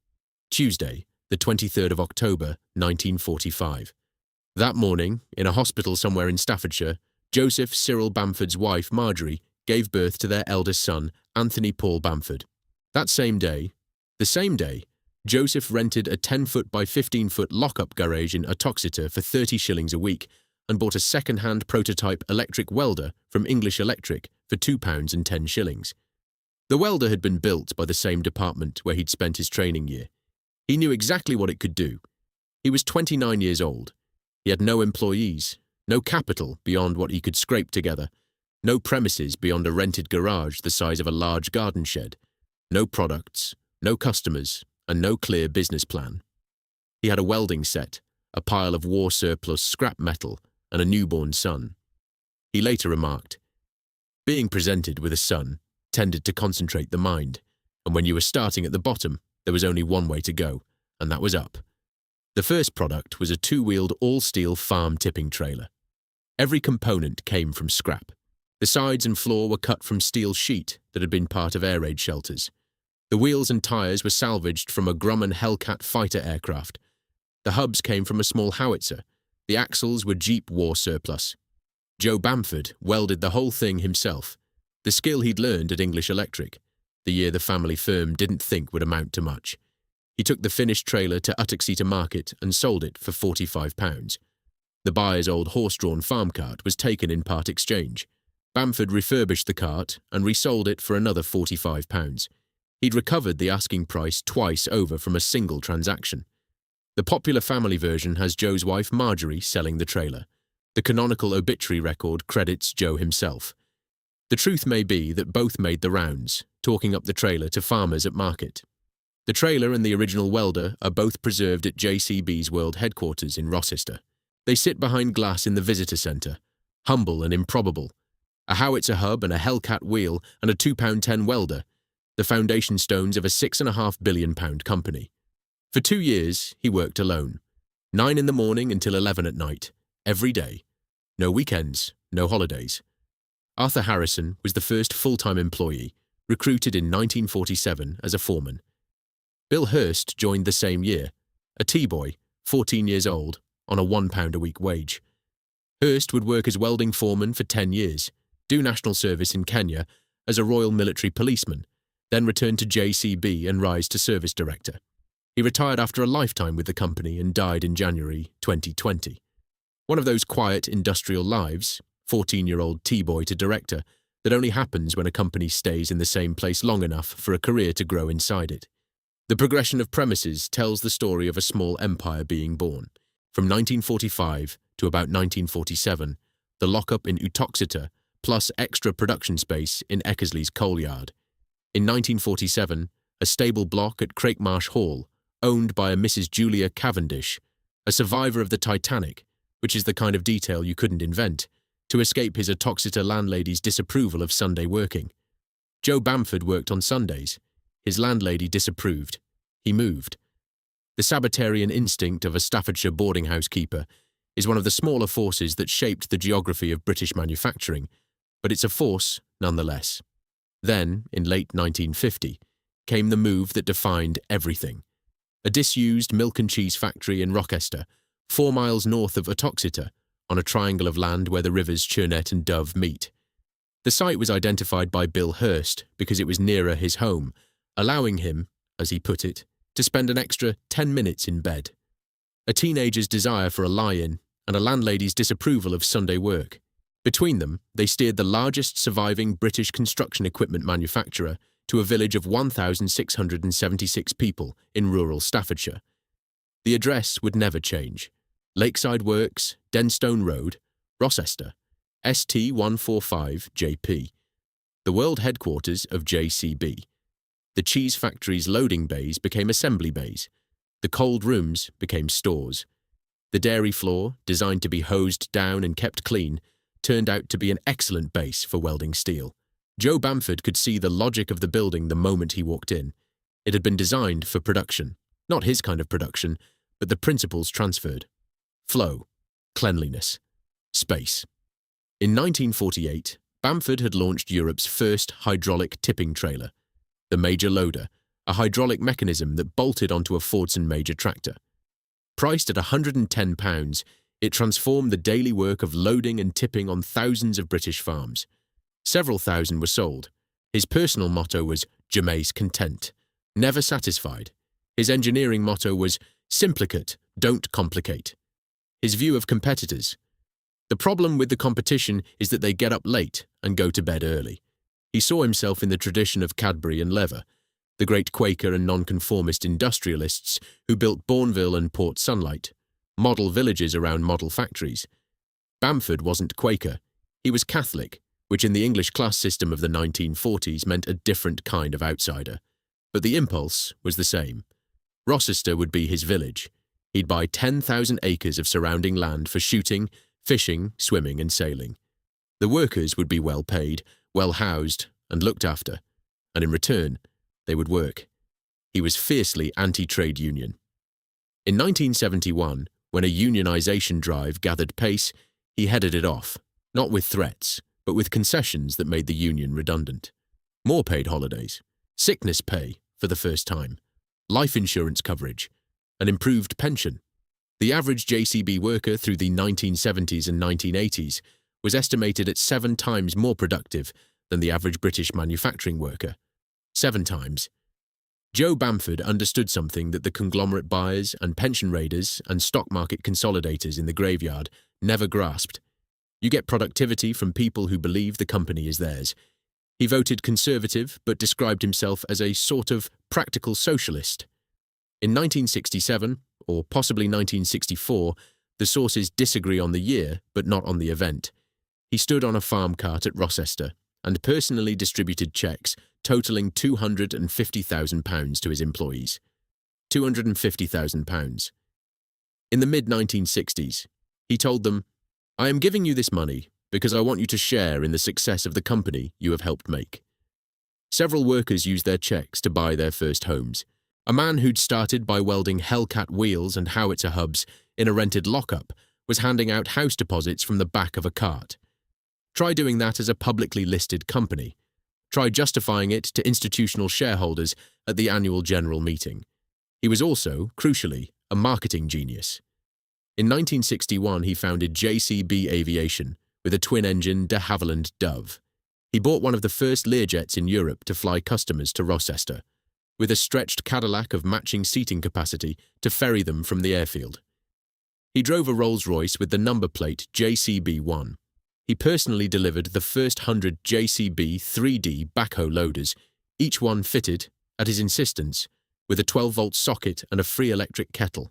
Tuesday, the 23rd of October, 1945. That morning, in a hospital somewhere in Staffordshire, Joseph Cyril Bamford's wife, Marjorie, gave birth to their eldest son, Anthony Paul Bamford. That same day, Joseph rented a 10-foot by 15-foot lock-up garage in Uttoxeter for 30 shillings a week and bought a second-hand prototype electric welder from English Electric for £2 and 10 shillings. The welder had been built by the same department where he'd spent his training year. He knew exactly what it could do. He was 29 years old. He had no employees, no capital beyond what he could scrape together, no premises beyond a rented garage the size of a large garden shed, no products, no customers, and no clear business plan. He had a welding set, a pile of war surplus scrap metal, and a newborn son. He later remarked, "Being presented with a son tended to concentrate the mind, and when you were starting at the bottom, there was only one way to go, and that was up." The first product was a two-wheeled all-steel farm tipping trailer. Every component came from scrap. The sides and floor were cut from steel sheet that had been part of air raid shelters. The wheels and tyres were salvaged from a Grumman Hellcat fighter aircraft. The hubs came from a small howitzer. The axles were Jeep war surplus. Joe Bamford welded the whole thing himself, the skill he'd learned at English Electric, the year the family firm didn't think would amount to much. He took the finished trailer to Uttoxeter Market and sold it for £45. The buyer's old horse-drawn farm cart was taken in part exchange. Bamford refurbished the cart and resold it for another £45. He'd recovered the asking price twice over from a single transaction. The popular family version has Joe's wife Marjorie selling the trailer. The canonical obituary record credits Joe himself. The truth may be that both made the rounds, talking up the trailer to farmers at market. The trailer and the original welder are both preserved at JCB's world headquarters in Rocester. They sit behind glass in the visitor centre, humble and improbable. A howitzer hub and a Hellcat wheel and a £2.10 welder, the foundation stones of a £6.5 billion company. For 2 years, he worked alone. 9 in the morning until 11 at night, every day. No weekends, no holidays. Arthur Harrison was the first full-time employee, recruited in 1947 as a foreman. Bill Hurst joined the same year, a tea boy, 14 years old, on a £1 a week wage. Hurst would work as welding foreman for 10 years, do national service in Kenya as a Royal Military Policeman, then return to JCB and rise to Service Director. He retired after a lifetime with the company and died in January 2020. One of those quiet industrial lives, 14-year-old T-boy to director, that only happens when a company stays in the same place long enough for a career to grow inside it. The progression of premises tells the story of a small empire being born. From 1945 to about 1947, the lock-up in Uttoxeter, plus extra production space in Eckersley's coal yard. In 1947, a stable block at Crakemarsh Hall, owned by a Mrs. Julia Cavendish, a survivor of the Titanic, which is the kind of detail you couldn't invent, to escape his Uttoxeter landlady's disapproval of Sunday working. Joe Bamford worked on Sundays. His landlady disapproved. He moved. The Sabbatarian instinct of a Staffordshire boarding house keeper is one of the smaller forces that shaped the geography of British manufacturing, but it's a force nonetheless. Then, in late 1950, came the move that defined everything. A disused milk and cheese factory in Rocester, 4 miles north of Uttoxeter, on a triangle of land where the rivers Churnet and Dove meet. The site was identified by Bill Hurst because it was nearer his home, allowing him, as he put it, to spend an extra 10 minutes in bed. A teenager's desire for a lie-in and a landlady's disapproval of Sunday work. Between them, they steered the largest surviving British construction equipment manufacturer to a village of 1,676 people in rural Staffordshire. The address would never change. Lakeside Works, Denstone Road, Rocester, ST145JP. The world headquarters of JCB. The cheese factory's loading bays became assembly bays. The cold rooms became stores. The dairy floor, designed to be hosed down and kept clean, turned out to be an excellent base for welding steel. Joe Bamford could see the logic of the building the moment he walked in. It had been designed for production. Not his kind of production, but the principles transferred. Flow, cleanliness, space. In 1948, Bamford had launched Europe's first hydraulic tipping trailer, the Major Loader, a hydraulic mechanism that bolted onto a Fordson Major tractor. Priced at £110, it transformed the daily work of loading and tipping on thousands of British farms. Several thousand were sold. His personal motto was "Jamais content," never satisfied. His engineering motto was "Simplicate, don't complicate." His view of competitors: the problem with the competition is that they get up late and go to bed early. He saw himself in the tradition of Cadbury and Lever, the great Quaker and nonconformist industrialists who built Bourneville and Port Sunlight, model villages around model factories. Bamford wasn't Quaker. He was Catholic, which in the English class system of the 1940s meant a different kind of outsider. But the impulse was the same. Rocester would be his village. He'd buy 10,000 acres of surrounding land for shooting, fishing, swimming and sailing. The workers would be well paid, well housed and looked after, and in return, they would work. He was fiercely anti-trade union. In 1971, when a unionisation drive gathered pace, he headed it off, not with threats, but with concessions that made the union redundant. More paid holidays, sickness pay for the first time, life insurance coverage, an improved pension. The average JCB worker through the 1970s and 1980s was estimated at 7 times more productive than the average British manufacturing worker. 7 times. Joe Bamford understood something that the conglomerate buyers and pension raiders and stock market consolidators in the graveyard never grasped. You get productivity from people who believe the company is theirs. He voted Conservative but described himself as a sort of practical socialist. In 1967, or possibly 1964, the sources disagree on the year but not on the event. He stood on a farm cart at Rocester and personally distributed cheques totalling £250,000 to his employees. £250,000. In the mid-1960s, he told them, "I am giving you this money because I want you to share in the success of the company you have helped make." Several workers used their cheques to buy their first homes. A man who'd started by welding Hellcat wheels and howitzer hubs in a rented lock-up was handing out house deposits from the back of a cart. Try doing that as a publicly listed company. Try justifying it to institutional shareholders at the annual general meeting. He was also, crucially, a marketing genius. In 1961, he founded JCB Aviation with a twin-engine de Havilland Dove. He bought one of the first Learjets in Europe to fly customers to Rocester, with a stretched Cadillac of matching seating capacity to ferry them from the airfield. He drove a Rolls-Royce with the number plate JCB1. He personally delivered the first 100 JCB 3D backhoe loaders, each one fitted, at his insistence, with a 12-volt socket and a free electric kettle,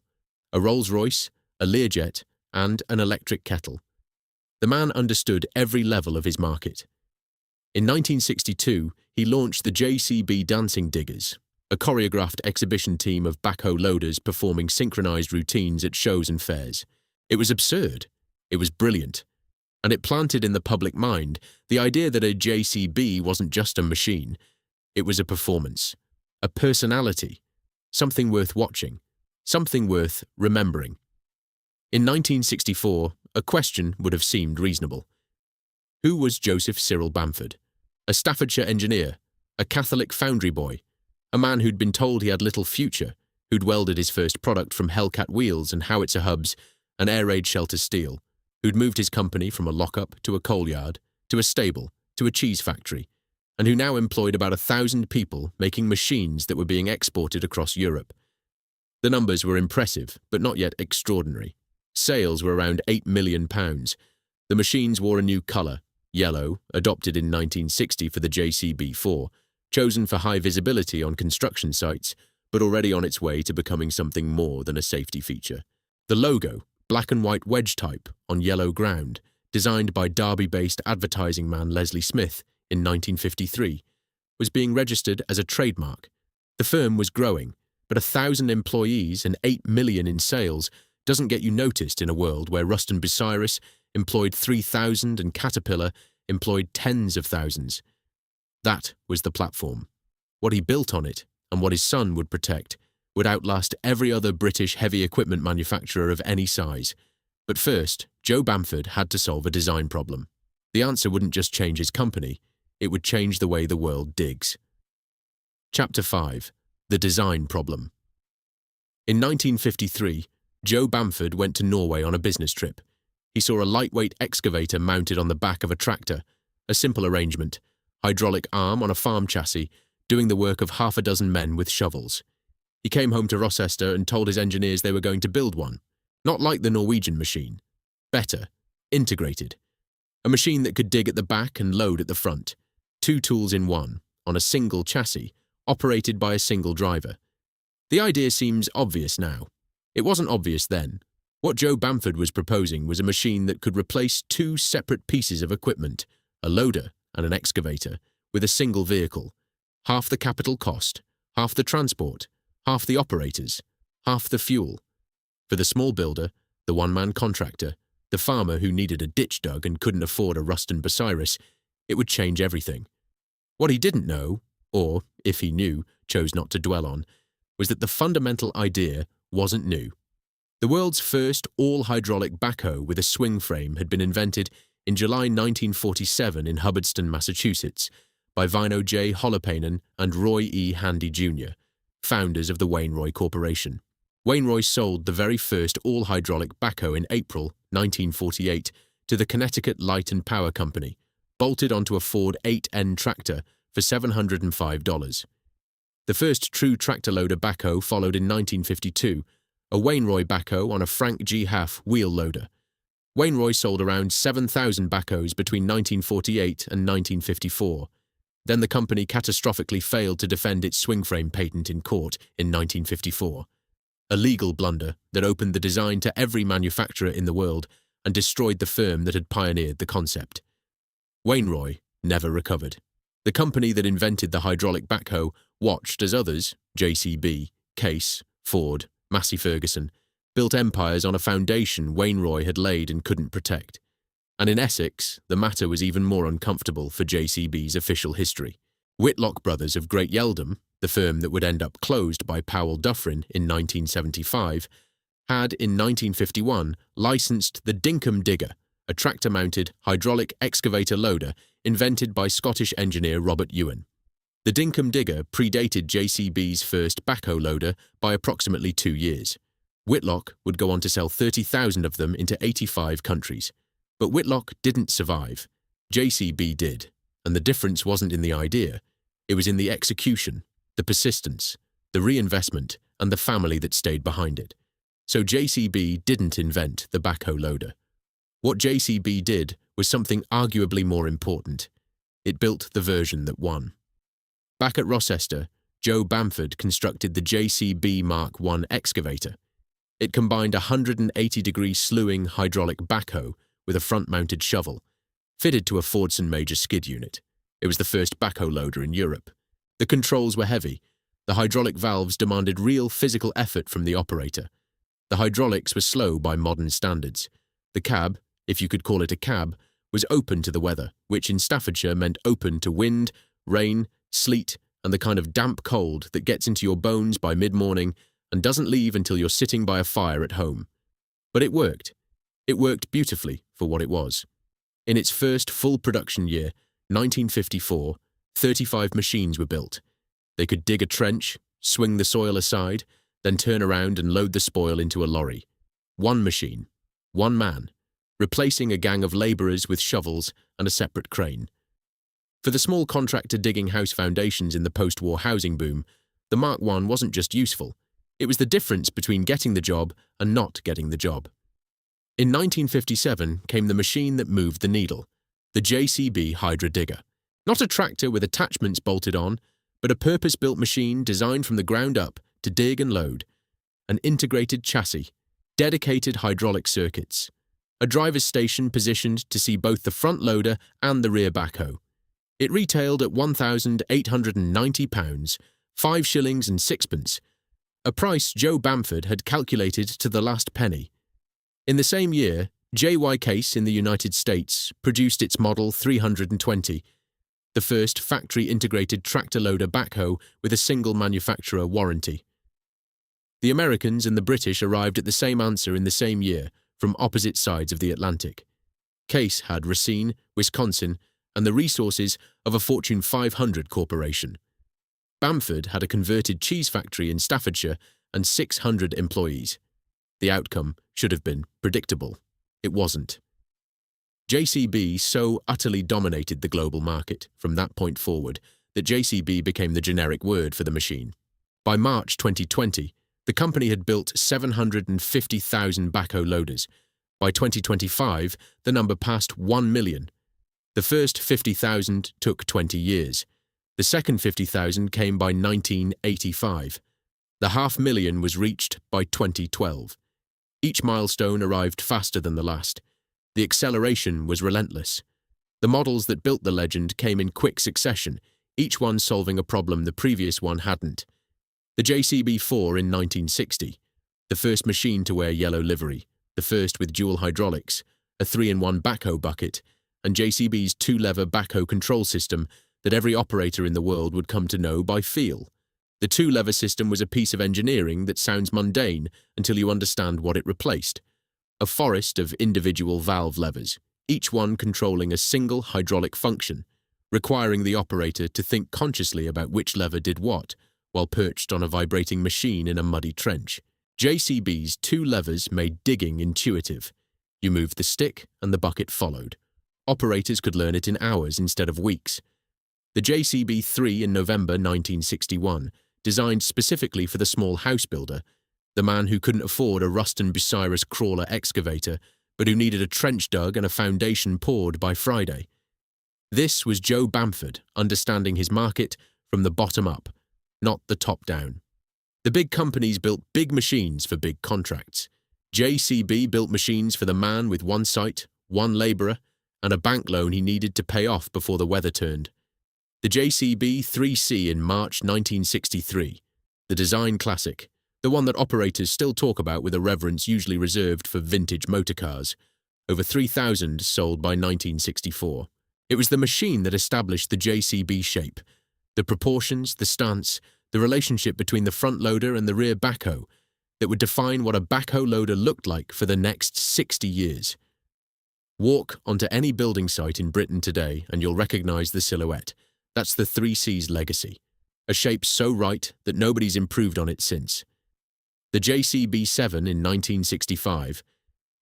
a Rolls-Royce, a Learjet, and an electric kettle. The man understood every level of his market. In 1962, he launched the JCB Dancing Diggers, a choreographed exhibition team of backhoe loaders performing synchronized routines at shows and fairs. It was absurd. It was brilliant. And it planted in the public mind the idea that a JCB wasn't just a machine. It was a performance, a personality, something worth watching, something worth remembering. In 1964, a question would have seemed reasonable. Who was Joseph Cyril Bamford? A Staffordshire engineer, a Catholic foundry boy, a man who'd been told he had little future, who'd welded his first product from Hellcat wheels and howitzer hubs and air raid shelter steel, who'd moved his company from a lockup to a coal yard, to a stable, to a cheese factory, and who now employed about 1,000 people making machines that were being exported across Europe. The numbers were impressive, but not yet extraordinary. Sales were around £8 million. The machines wore a new colour, yellow, adopted in 1960 for the JCB4, chosen for high visibility on construction sites, but already on its way to becoming something more than a safety feature. The logo, black and white wedge type on yellow ground, designed by Derby-based advertising man Leslie Smith in 1953, was being registered as a trademark. The firm was growing, but 1,000 employees and £8 million in sales doesn't get you noticed in a world where Ruston-Bucyrus employed 3,000 and Caterpillar employed tens of thousands. That was the platform. What he built on it, and what his son would protect, would outlast every other British heavy equipment manufacturer of any size. But first, Joe Bamford had to solve a design problem. The answer wouldn't just change his company, it would change the way the world digs. Chapter 5. The Design Problem. In 1953, Joe Bamford went to Norway on a business trip. He saw a lightweight excavator mounted on the back of a tractor, a simple arrangement, hydraulic arm on a farm chassis, doing the work of half a dozen men with shovels. He came home to Rocester and told his engineers they were going to build one. Not like the Norwegian machine. Better. Integrated. A machine that could dig at the back and load at the front. 2 tools in one, on a single chassis, operated by a single driver. The idea seems obvious now. It wasn't obvious then. What Joe Bamford was proposing was a machine that could replace 2 separate pieces of equipment, a loader and an excavator, with a single vehicle. Half the capital cost, half the transport, half the operators, half the fuel. For the small builder, the one-man contractor, the farmer who needed a ditch dug and couldn't afford a Ruston-Bucyrus, it would change everything. What he didn't know, or, if he knew, chose not to dwell on, was that the fundamental idea wasn't new. The world's first all-hydraulic backhoe with a swing frame had been invented in July 1947 in Hubbardston, Massachusetts, by Vino J. Holopainen and Roy E. Handy Jr., founders of the Wainroy Corporation. Wainroy sold the very first all-hydraulic backhoe in April 1948 to the Connecticut Light and Power Company, bolted onto a Ford 8N tractor for $705. The first true tractor-loader backhoe followed in 1952, a Wainroy backhoe on a Frank G. Haff wheel loader. Wainroy sold around 7,000 backhoes between 1948 and 1954. Then the company catastrophically failed to defend its swing frame patent in court in 1954. A legal blunder that opened the design to every manufacturer in the world and destroyed the firm that had pioneered the concept. Wainroy never recovered. The company that invented the hydraulic backhoe watched as others, JCB, Case, Ford, Massey Ferguson, built empires on a foundation Wainroy had laid and couldn't protect. And in Essex, the matter was even more uncomfortable for JCB's official history. Whitlock Brothers of Great Yeldham, the firm that would end up closed by Powell Dufferin in 1975, had in 1951 licensed the Dinkum Digger, a tractor-mounted hydraulic excavator loader invented by Scottish engineer Robert Ewan. The Dinkum Digger predated JCB's first backhoe loader by approximately 2 years. Whitlock would go on to sell 30,000 of them into 85 countries. But Whitlock didn't survive. JCB did, and the difference wasn't in the idea. It was in the execution, the persistence, the reinvestment, and the family that stayed behind it. So JCB didn't invent the backhoe loader. What JCB did was something arguably more important. It built the version that won. Back at Rocester, Joe Bamford constructed the JCB Mark I excavator. It combined a 180-degree slewing hydraulic backhoe with a front-mounted shovel, fitted to a Fordson major skid unit. It was the first backhoe loader in Europe. The controls were heavy. The hydraulic valves demanded real physical effort from the operator. The hydraulics were slow by modern standards. The cab, if you could call it a cab, was open to the weather, which in Staffordshire meant open to wind, rain, sleet, and the kind of damp cold that gets into your bones by mid-morning and doesn't leave until you're sitting by a fire at home. But it worked. It worked beautifully for what it was. In its first full production year, 1954, 35 machines were built. They could dig a trench, swing the soil aside, then turn around and load the spoil into a lorry. One machine, one man, replacing a gang of labourers with shovels and a separate crane. For the small contractor digging house foundations in the post-war housing boom, the Mark I wasn't just useful. It was the difference between getting the job and not getting the job. In 1957 came the machine that moved the needle, the JCB Hydra Digger. Not a tractor with attachments bolted on, but a purpose-built machine designed from the ground up to dig and load. An integrated chassis, dedicated hydraulic circuits, a driver's station positioned to see both the front loader and the rear backhoe. It retailed at £1,890, 5 shillings and sixpence, a price Joe Bamford had calculated to the last penny. In the same year, J.Y. Case in the United States produced its Model 320, the first factory-integrated tractor-loader backhoe with a single manufacturer warranty. The Americans and the British arrived at the same answer in the same year from opposite sides of the Atlantic. Case had Racine, Wisconsin, and the resources of a Fortune 500 corporation. Bamford had a converted cheese factory in Staffordshire and 600 employees. The outcome should have been predictable. It wasn't. JCB so utterly dominated the global market from that point forward that JCB became the generic word for the machine. By March 2020, the company had built 750,000 backhoe loaders. By 2025, the number passed 1 million. The first 50,000 took 20 years. The second 50,000 came by 1985. The 500,000 was reached by 2012. Each milestone arrived faster than the last. The acceleration was relentless. The models that built the legend came in quick succession, each one solving a problem the previous one hadn't. The JCB-4 in 1960, the first machine to wear yellow livery, the first with dual hydraulics, a 3-in-1 backhoe bucket, and JCB's 2-lever backhoe control system that every operator in the world would come to know by feel. The 2-lever system was a piece of engineering that sounds mundane until you understand what it replaced. A forest of individual valve levers, each one controlling a single hydraulic function, requiring the operator to think consciously about which lever did what, while perched on a vibrating machine in a muddy trench. JCB's 2 levers made digging intuitive. You moved the stick and the bucket followed. Operators could learn it in hours instead of weeks. The JCB-3 in November 1961, designed specifically for the small house builder, the man who couldn't afford a Ruston-Bucyrus crawler excavator, but who needed a trench dug and a foundation poured by Friday. This was Joe Bamford understanding his market from the bottom up, not the top down. The big companies built big machines for big contracts. JCB built machines for the man with one site, one labourer, and a bank loan he needed to pay off before the weather turned. The JCB 3C in March 1963, the design classic, the one that operators still talk about with a reverence usually reserved for vintage motorcars, over 3,000 sold by 1964. It was the machine that established the JCB shape, the proportions, the stance, the relationship between the front loader and the rear backhoe, that would define what a backhoe loader looked like for the next 60 years. Walk onto any building site in Britain today and you'll recognise the silhouette. That's the 3C's legacy, a shape so right that nobody's improved on it since. The JCB-7 in 1965,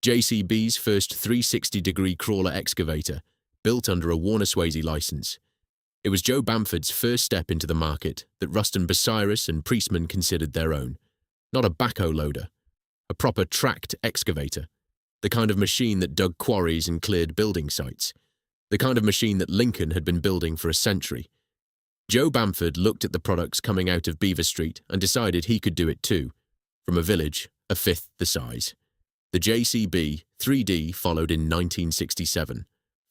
JCB's first 360-degree crawler excavator, built under a Warner Swasey license. It was Joe Bamford's first step into the market that Ruston-Bucyrus and Priestman considered their own. Not a backhoe loader, a proper tracked excavator, the kind of machine that dug quarries and cleared building sites, the kind of machine that Lincoln had been building for a century. Joe Bamford looked at the products coming out of Beaver Street and decided he could do it too, from a village a fifth the size. The JCB 3D followed in 1967.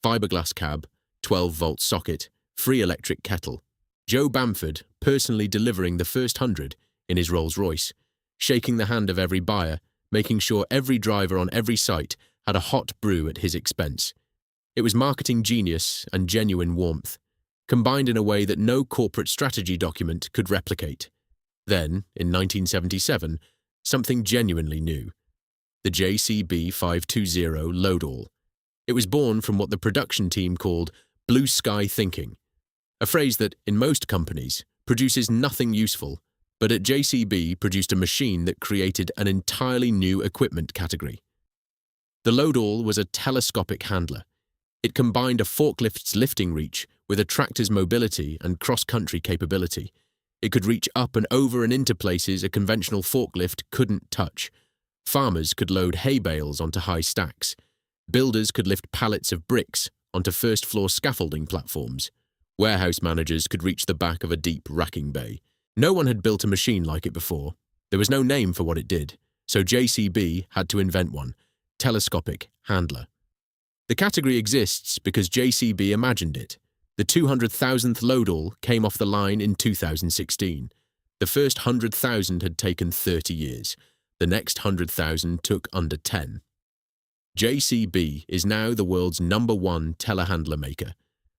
Fiberglass cab, 12-volt socket, free electric kettle. Joe Bamford personally delivering the first 100 in his Rolls-Royce, shaking the hand of every buyer, making sure every driver on every site had a hot brew at his expense. It was marketing genius and genuine warmth, combined in a way that no corporate strategy document could replicate. Then, in 1977, something genuinely new. The JCB 520 Load-All. It was born from what the production team called blue sky thinking, a phrase that, in most companies, produces nothing useful, but at JCB produced a machine that created an entirely new equipment category. The Load-All was a telescopic handler. It combined a forklift's lifting reach with a tractor's mobility and cross-country capability. It could reach up and over and into places a conventional forklift couldn't touch. Farmers could load hay bales onto high stacks. Builders could lift pallets of bricks onto first-floor scaffolding platforms. Warehouse managers could reach the back of a deep racking bay. No one had built a machine like it before. There was no name for what it did, so JCB had to invent one: telescopic handler. The category exists because JCB imagined it. The 200,000th Load-All came off the line in 2016. The first 100,000 had taken 30 years. The next 100,000 took under 10. JCB is now the world's #1 telehandler maker,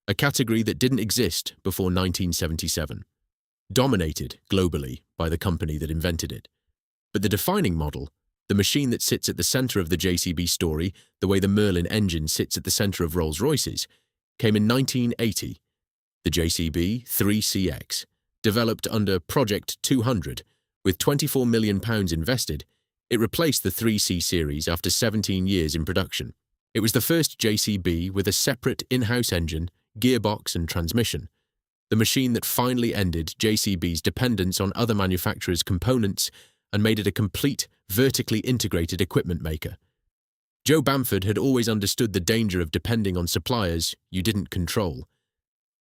a category that didn't exist before 1977, dominated globally by the company that invented it. But the defining model, the machine that sits at the center of the JCB story, the way the Merlin engine sits at the center of Rolls-Royces, came in 1980. The JCB 3CX, developed under Project 200, with £24 million invested, it replaced the 3C series after 17 years in production. It was the first JCB with a separate in-house engine, gearbox and transmission, the machine that finally ended JCB's dependence on other manufacturers' components and made it a complete, vertically integrated equipment maker. Joe Bamford had always understood the danger of depending on suppliers you didn't control.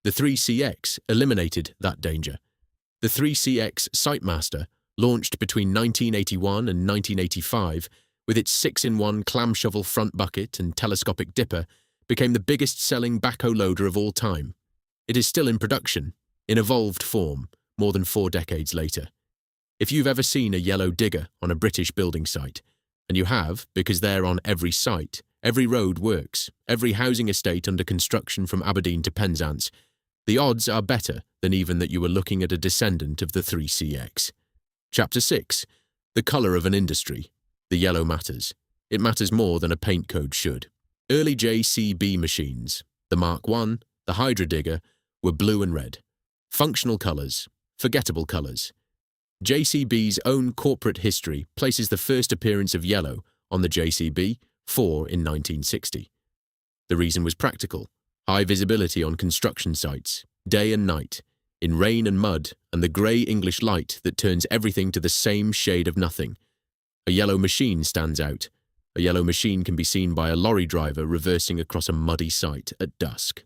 The 3CX eliminated that danger. The 3CX Sitemaster, launched between 1981 and 1985, with its 6-in-1 clam-shovel front bucket and telescopic dipper, became the biggest-selling backhoe loader of all time. It is still in production, in evolved form, more than 4 decades later. If you've ever seen a yellow digger on a British building site, and you have because they're on every site, every road works, every housing estate under construction from Aberdeen to Penzance, the odds are better than even that you were looking at a descendant of the 3CX. Chapter 6. The colour of an industry. The yellow matters. It matters more than a paint code should. Early JCB machines, the Mark I, the Hydra Digger, were blue and red. Functional colours, forgettable colours. JCB's own corporate history places the first appearance of yellow on the JCB 4 in 1960. The reason was practical: high visibility on construction sites, day and night, in rain and mud, and the grey English light that turns everything to the same shade of nothing. A yellow machine stands out. A yellow machine can be seen by a lorry driver reversing across a muddy site at dusk.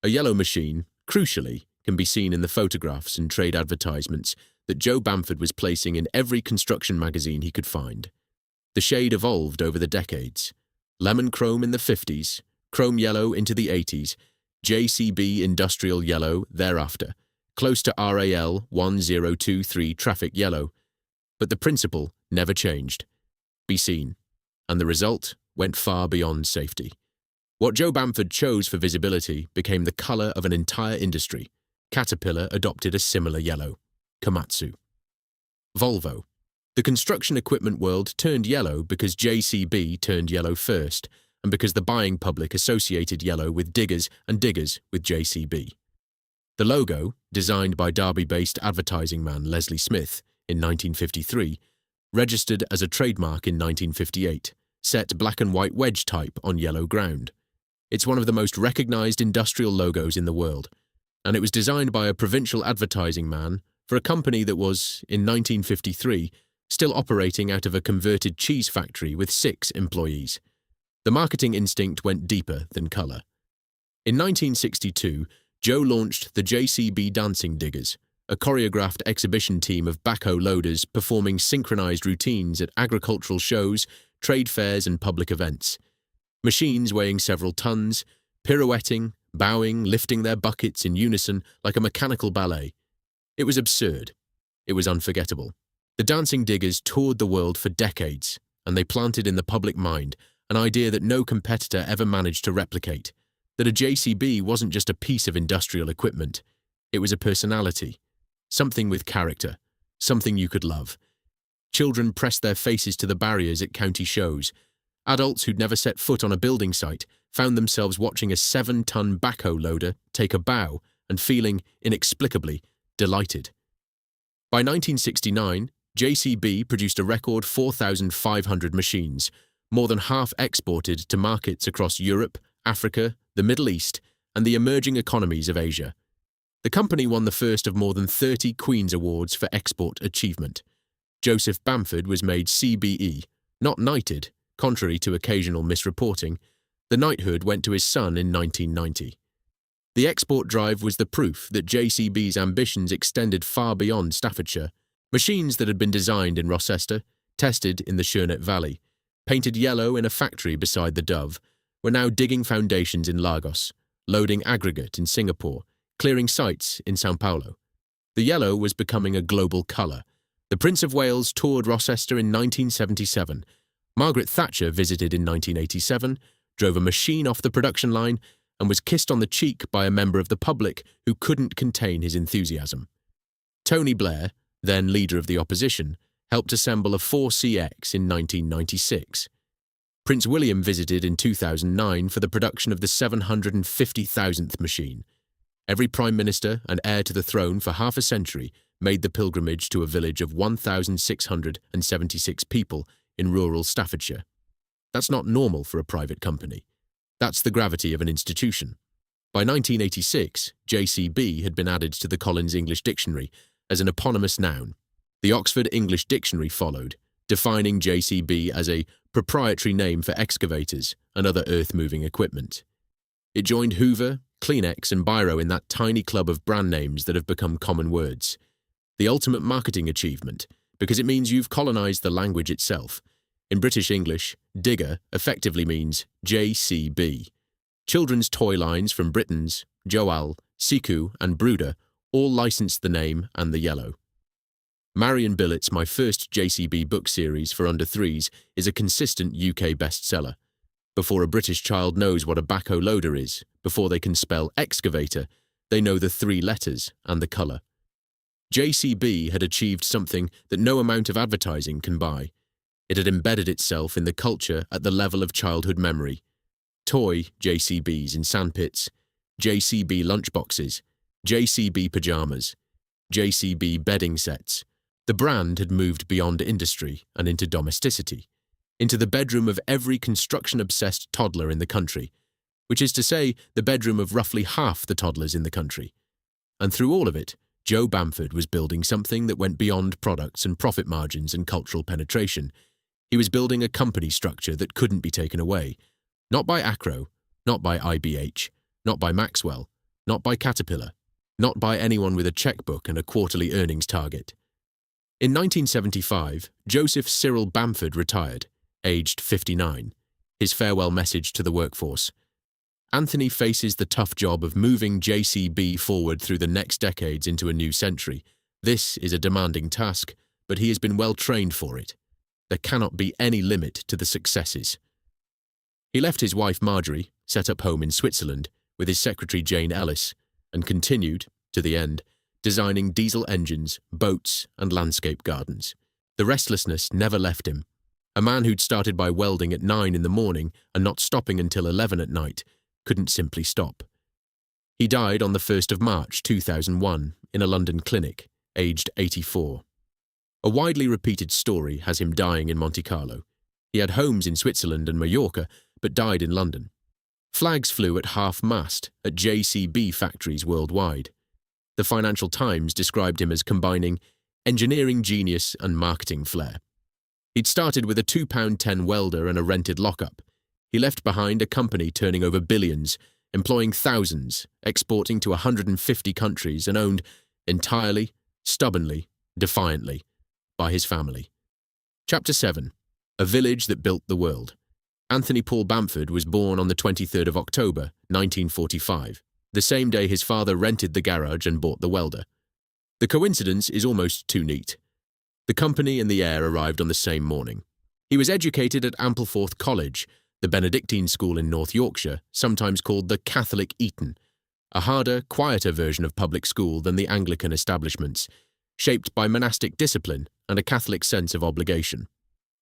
A yellow machine, crucially, can be seen in the photographs and trade advertisements that Joe Bamford was placing in every construction magazine he could find. The shade evolved over the decades. Lemon chrome in the 50s, chrome yellow into the 80s, JCB industrial yellow thereafter, close to RAL 1023 traffic yellow. But the principle never changed. Be seen. And the result went far beyond safety. What Joe Bamford chose for visibility became the colour of an entire industry. Caterpillar adopted a similar yellow. Komatsu. Volvo. The construction equipment world turned yellow because JCB turned yellow first, and because the buying public associated yellow with diggers and diggers with JCB. The logo, designed by Derby-based advertising man Leslie Smith in 1953, registered as a trademark in 1958, set black and white wedge type on yellow ground. It's one of the most recognized industrial logos in the world, and it was designed by a provincial advertising man for a company that was, in 1953, still operating out of a converted cheese factory with 6 employees. The marketing instinct went deeper than colour. In 1962, Joe launched the JCB Dancing Diggers, a choreographed exhibition team of backhoe loaders performing synchronized routines at agricultural shows, trade fairs and public events. Machines weighing several tons, pirouetting, bowing, lifting their buckets in unison like a mechanical ballet. It was absurd. It was unforgettable. The Dancing Diggers toured the world for decades, and they planted in the public mind an idea that no competitor ever managed to replicate, that a JCB wasn't just a piece of industrial equipment. It was a personality, something with character, something you could love. Children pressed their faces to the barriers at county shows. Adults who'd never set foot on a building site found themselves watching a 7-ton backhoe loader take a bow and feeling, inexplicably, delighted. By 1969, JCB produced a record 4,500 machines, more than half exported to markets across Europe, Africa, the Middle East, and the emerging economies of Asia. The company won the first of more than 30 Queen's Awards for export achievement. Joseph Bamford was made CBE, not knighted, contrary to occasional misreporting. The knighthood went to his son in 1990. The export drive was the proof that JCB's ambitions extended far beyond Staffordshire. Machines that had been designed in Rocester, tested in the Shernet Valley, painted yellow in a factory beside the Dove, were now digging foundations in Lagos, loading aggregate in Singapore, clearing sites in São Paulo. The yellow was becoming a global colour. The Prince of Wales toured Rocester in 1977. Margaret Thatcher visited in 1987, drove a machine off the production line, and was kissed on the cheek by a member of the public who couldn't contain his enthusiasm. Tony Blair, then leader of the opposition, helped assemble a 4CX in 1996. Prince William visited in 2009 for the production of the 750,000th machine. Every Prime Minister and heir to the throne for half a century made the pilgrimage to a village of 1,676 people in rural Staffordshire. That's not normal for a private company. That's the gravity of an institution. By 1986, JCB had been added to the Collins English Dictionary as an eponymous noun. The Oxford English Dictionary followed, defining JCB as a proprietary name for excavators and other earth-moving equipment. It joined Hoover, Kleenex and Biro in that tiny club of brand names that have become common words. The ultimate marketing achievement, because it means you've colonised the language itself. In British English, digger effectively means JCB. Children's toy lines from Britons, Joal, Siku and Bruder all licensed the name and the yellow. Marion Billet's My First JCB book series for under 3s is a consistent UK bestseller. Before a British child knows what a backhoe loader is, before they can spell excavator, they know the 3 letters and the colour. JCB had achieved something that no amount of advertising can buy. It had embedded itself in the culture at the level of childhood memory. Toy JCBs in sandpits, JCB lunchboxes, JCB pyjamas, JCB bedding sets. The brand had moved beyond industry and into domesticity, into the bedroom of every construction-obsessed toddler in the country, which is to say, the bedroom of roughly half the toddlers in the country. And through all of it, Joe Bamford was building something that went beyond products and profit margins and cultural penetration. He was building a company structure that couldn't be taken away, not by Acro, not by IBH, not by Maxwell, not by Caterpillar, not by anyone with a checkbook and a quarterly earnings target. In 1975, Joseph Cyril Bamford retired, aged 59, his farewell message to the workforce. Anthony faces the tough job of moving JCB forward through the next decades into a new century. This is a demanding task, but he has been well trained for it. There cannot be any limit to the successes. He left his wife Marjorie, set up home in Switzerland, with his secretary Jane Ellis, and continued, to the end, designing diesel engines, boats, and landscape gardens. The restlessness never left him. A man who'd started by welding at 9 in the morning and not stopping until 11 at night couldn't simply stop. He died on the 1st of March 2001 in a London clinic, aged 84. A widely repeated story has him dying in Monte Carlo. He had homes in Switzerland and Mallorca, but died in London. Flags flew at half-mast at JCB factories worldwide. The Financial Times described him as combining engineering genius and marketing flair. He'd started with a £2.10 welder and a rented lockup. He left behind a company turning over billions, employing thousands, exporting to 150 countries, and owned entirely, stubbornly, defiantly, by his family. Chapter 7. A Village That Built the World. Anthony Paul Bamford was born on the 23rd of October, 1945, the same day his father rented the garage and bought the welder. The coincidence is almost too neat. The company and the heir arrived on the same morning. He was educated at Ampleforth College, the Benedictine school in North Yorkshire, sometimes called the Catholic Eton, a harder, quieter version of public school than the Anglican establishments, shaped by monastic discipline and a Catholic sense of obligation.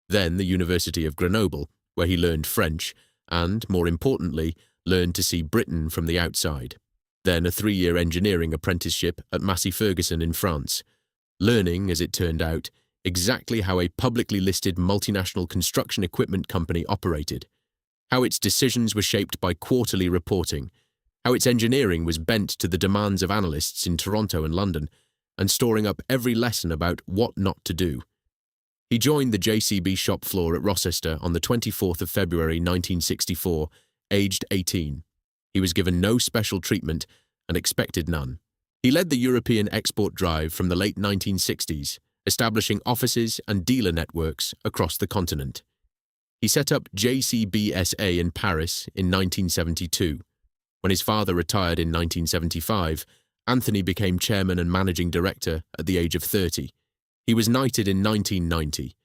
Then the University of Grenoble, where he learned French and, more importantly, learned to see Britain from the outside. Then a 3-year engineering apprenticeship at Massey Ferguson in France, learning, as it turned out, exactly how a publicly listed multinational construction equipment company operated, how its decisions were shaped by quarterly reporting, how its engineering was bent to the demands of analysts in Toronto and London, and storing up every lesson about what not to do. He joined the JCB shop floor at Rocester on the 24th of February 1964, aged 18. He was given no special treatment and expected none. He led the European export drive from the late 1960s, establishing offices and dealer networks across the continent. He set up JCB in Paris in 1972. When his father retired in 1975, Anthony became chairman and managing director at the age of 30. He was knighted in 1990,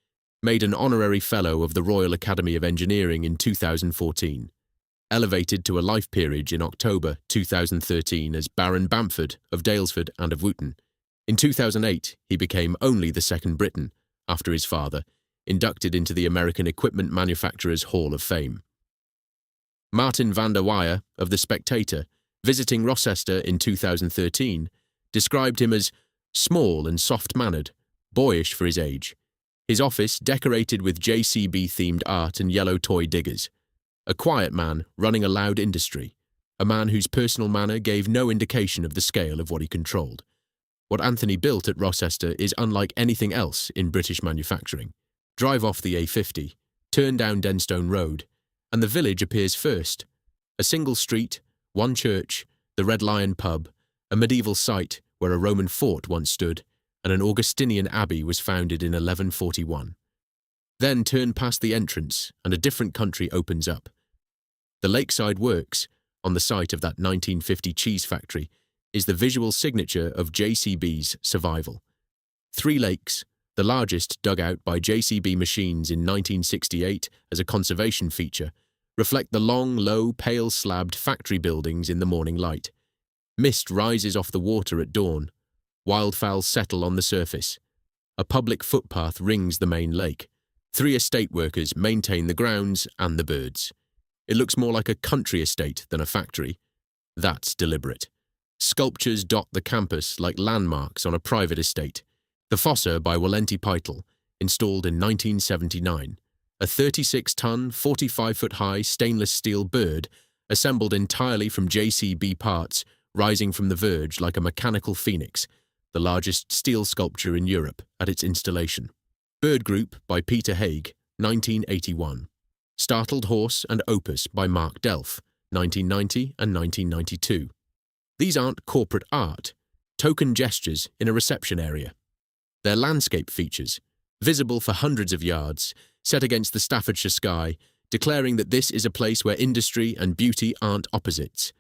made an honorary fellow of the Royal Academy of Engineering in 2014, elevated to a life peerage in October 2013 as Baron Bamford of Daylesford and of Wootton. In 2008, he became only the second Briton, after his father, inducted into the American Equipment Manufacturers Hall of Fame. Martin van der Weyer of The Spectator, visiting Rocester in 2013, described him as small and soft-mannered, boyish for his age. His office decorated with JCB-themed art and yellow toy diggers. A quiet man running a loud industry, a man whose personal manner gave no indication of the scale of what he controlled. What Anthony built at Rocester is unlike anything else in British manufacturing. Drive off the A50, turn down Denstone Road, and the village appears first. A single street, one church, the Red Lion pub, a medieval site where a Roman fort once stood, and an Augustinian abbey was founded in 1141. Then turn past the entrance and a different country opens up. The Lakeside Works, on the site of that 1950 cheese factory, is the visual signature of JCB's survival. 3 lakes, the largest dug out by JCB machines in 1968 as a conservation feature, reflect the long, low, pale-slabbed factory buildings in the morning light. Mist rises off the water at dawn. Wildfowl settle on the surface. A public footpath rings the main lake. 3 estate workers maintain the grounds and the birds. It looks more like a country estate than a factory. That's deliberate. Sculptures dot the campus like landmarks on a private estate. The Fossa by Walenti Peitel, installed in 1979. A 36-ton, 45-foot-high stainless steel bird, assembled entirely from JCB parts, rising from the verge like a mechanical phoenix, the largest steel sculpture in Europe at its installation. Bird Group by Peter Haig, 1981. Startled Horse and Opus by Mark Delph, 1990 and 1992. These aren't corporate art, token gestures in a reception area. They're landscape features, visible for hundreds of yards, set against the Staffordshire sky, declaring that this is a place where industry and beauty aren't opposites.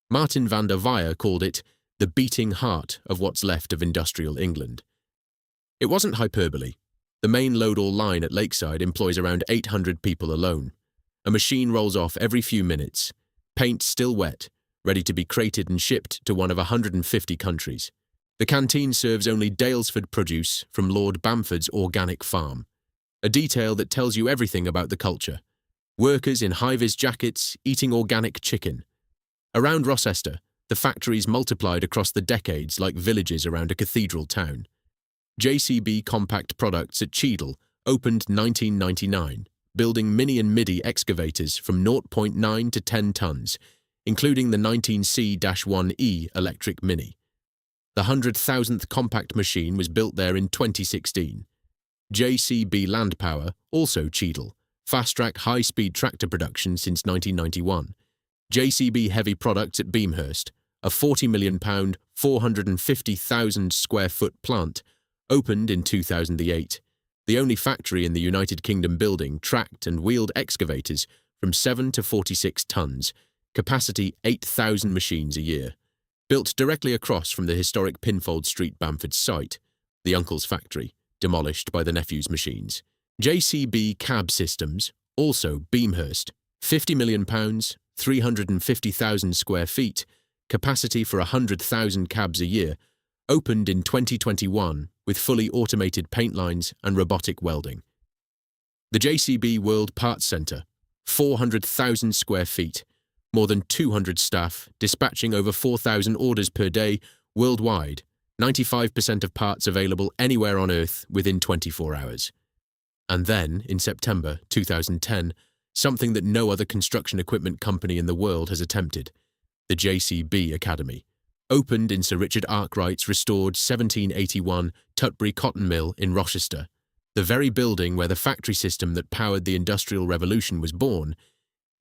Martin van der Weyer called it the beating heart of what's left of industrial England. It wasn't hyperbole. The main load-all line at Lakeside employs around 800 people alone. A machine rolls off every few minutes, paint still wet, ready to be crated and shipped to one of 150 countries. The canteen serves only Daylesford produce from Lord Bamford's organic farm, a detail that tells you everything about the culture. Workers in high-vis jackets eating organic chicken. Around Rocester, the factories multiplied across the decades like villages around a cathedral town. JCB Compact Products at Cheadle opened 1999, building mini and midi excavators from 0.9 to 10 tons, including the 19C-1E electric mini. The 100,000th compact machine was built there in 2016. JCB Land Power, also Cheadle, fast-track high-speed tractor production since 1991. JCB Heavy Products at Beamhurst, a £40 million, 450,000 square foot plant, opened in 2008, the only factory in the United Kingdom building tracked and wheeled excavators from 7 to 46 tons, capacity 8,000 machines a year. Built directly across from the historic Pinfold Street Bamford site, the uncle's factory, demolished by the nephew's machines. JCB Cab Systems, also Beamhurst, £50 million, 350,000 square feet, capacity for 100,000 cabs a year, opened in 2021 with fully automated paint lines and robotic welding. The JCB World Parts Centre, 400,000 square feet, more than 200 staff, dispatching over 4,000 orders per day worldwide, 95% of parts available anywhere on Earth within 24 hours. And then, in September 2010, something that no other construction equipment company in the world has attempted, the JCB Academy, opened in Sir Richard Arkwright's restored 1781 Tutbury Cotton Mill in Rochester, the very building where the factory system that powered the Industrial Revolution was born.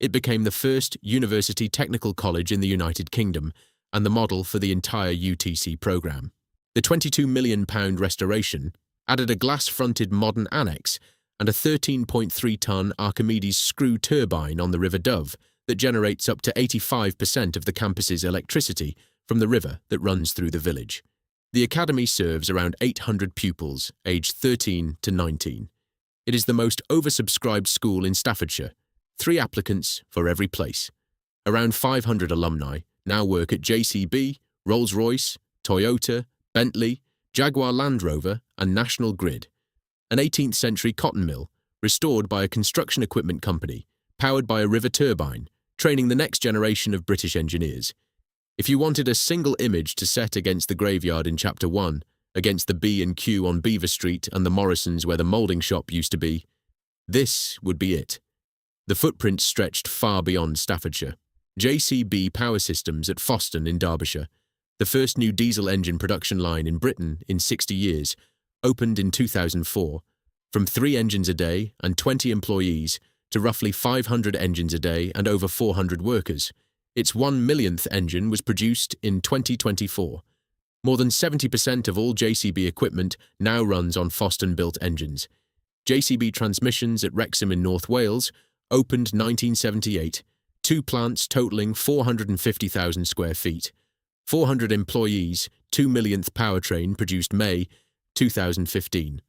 It became the first university technical college in the United Kingdom and the model for the entire UTC programme. The £22 million restoration added a glass-fronted modern annex and a 13.3-tonne Archimedes screw turbine on the River Dove that generates up to 85% of the campus's electricity from the river that runs through the village. The academy serves around 800 pupils, aged 13 to 19. It is the most oversubscribed school in Staffordshire, 3 applicants for every place. Around 500 alumni now work at JCB, Rolls-Royce, Toyota, Bentley, Jaguar Land Rover and National Grid, an 18th century cotton mill restored by a construction equipment company, powered by a river turbine, training the next generation of British engineers. If you wanted a single image to set against the graveyard in Chapter 1, against the B&Q on Beaver Street and the Morrisons where the moulding shop used to be, this would be it. The footprints stretched far beyond Staffordshire. JCB Power Systems at Foston in Derbyshire, the first new diesel engine production line in Britain in 60 years, opened in 2004, from 3 engines a day and 20 employees to roughly 500 engines a day and over 400 workers. Its 1 millionth engine was produced in 2024. More than 70% of all JCB equipment now runs on Foston-built engines. JCB Transmissions at Wrexham in North Wales opened 1978, 2 plants totalling 450,000 square feet. 400 employees, 2 millionth powertrain produced May 2015.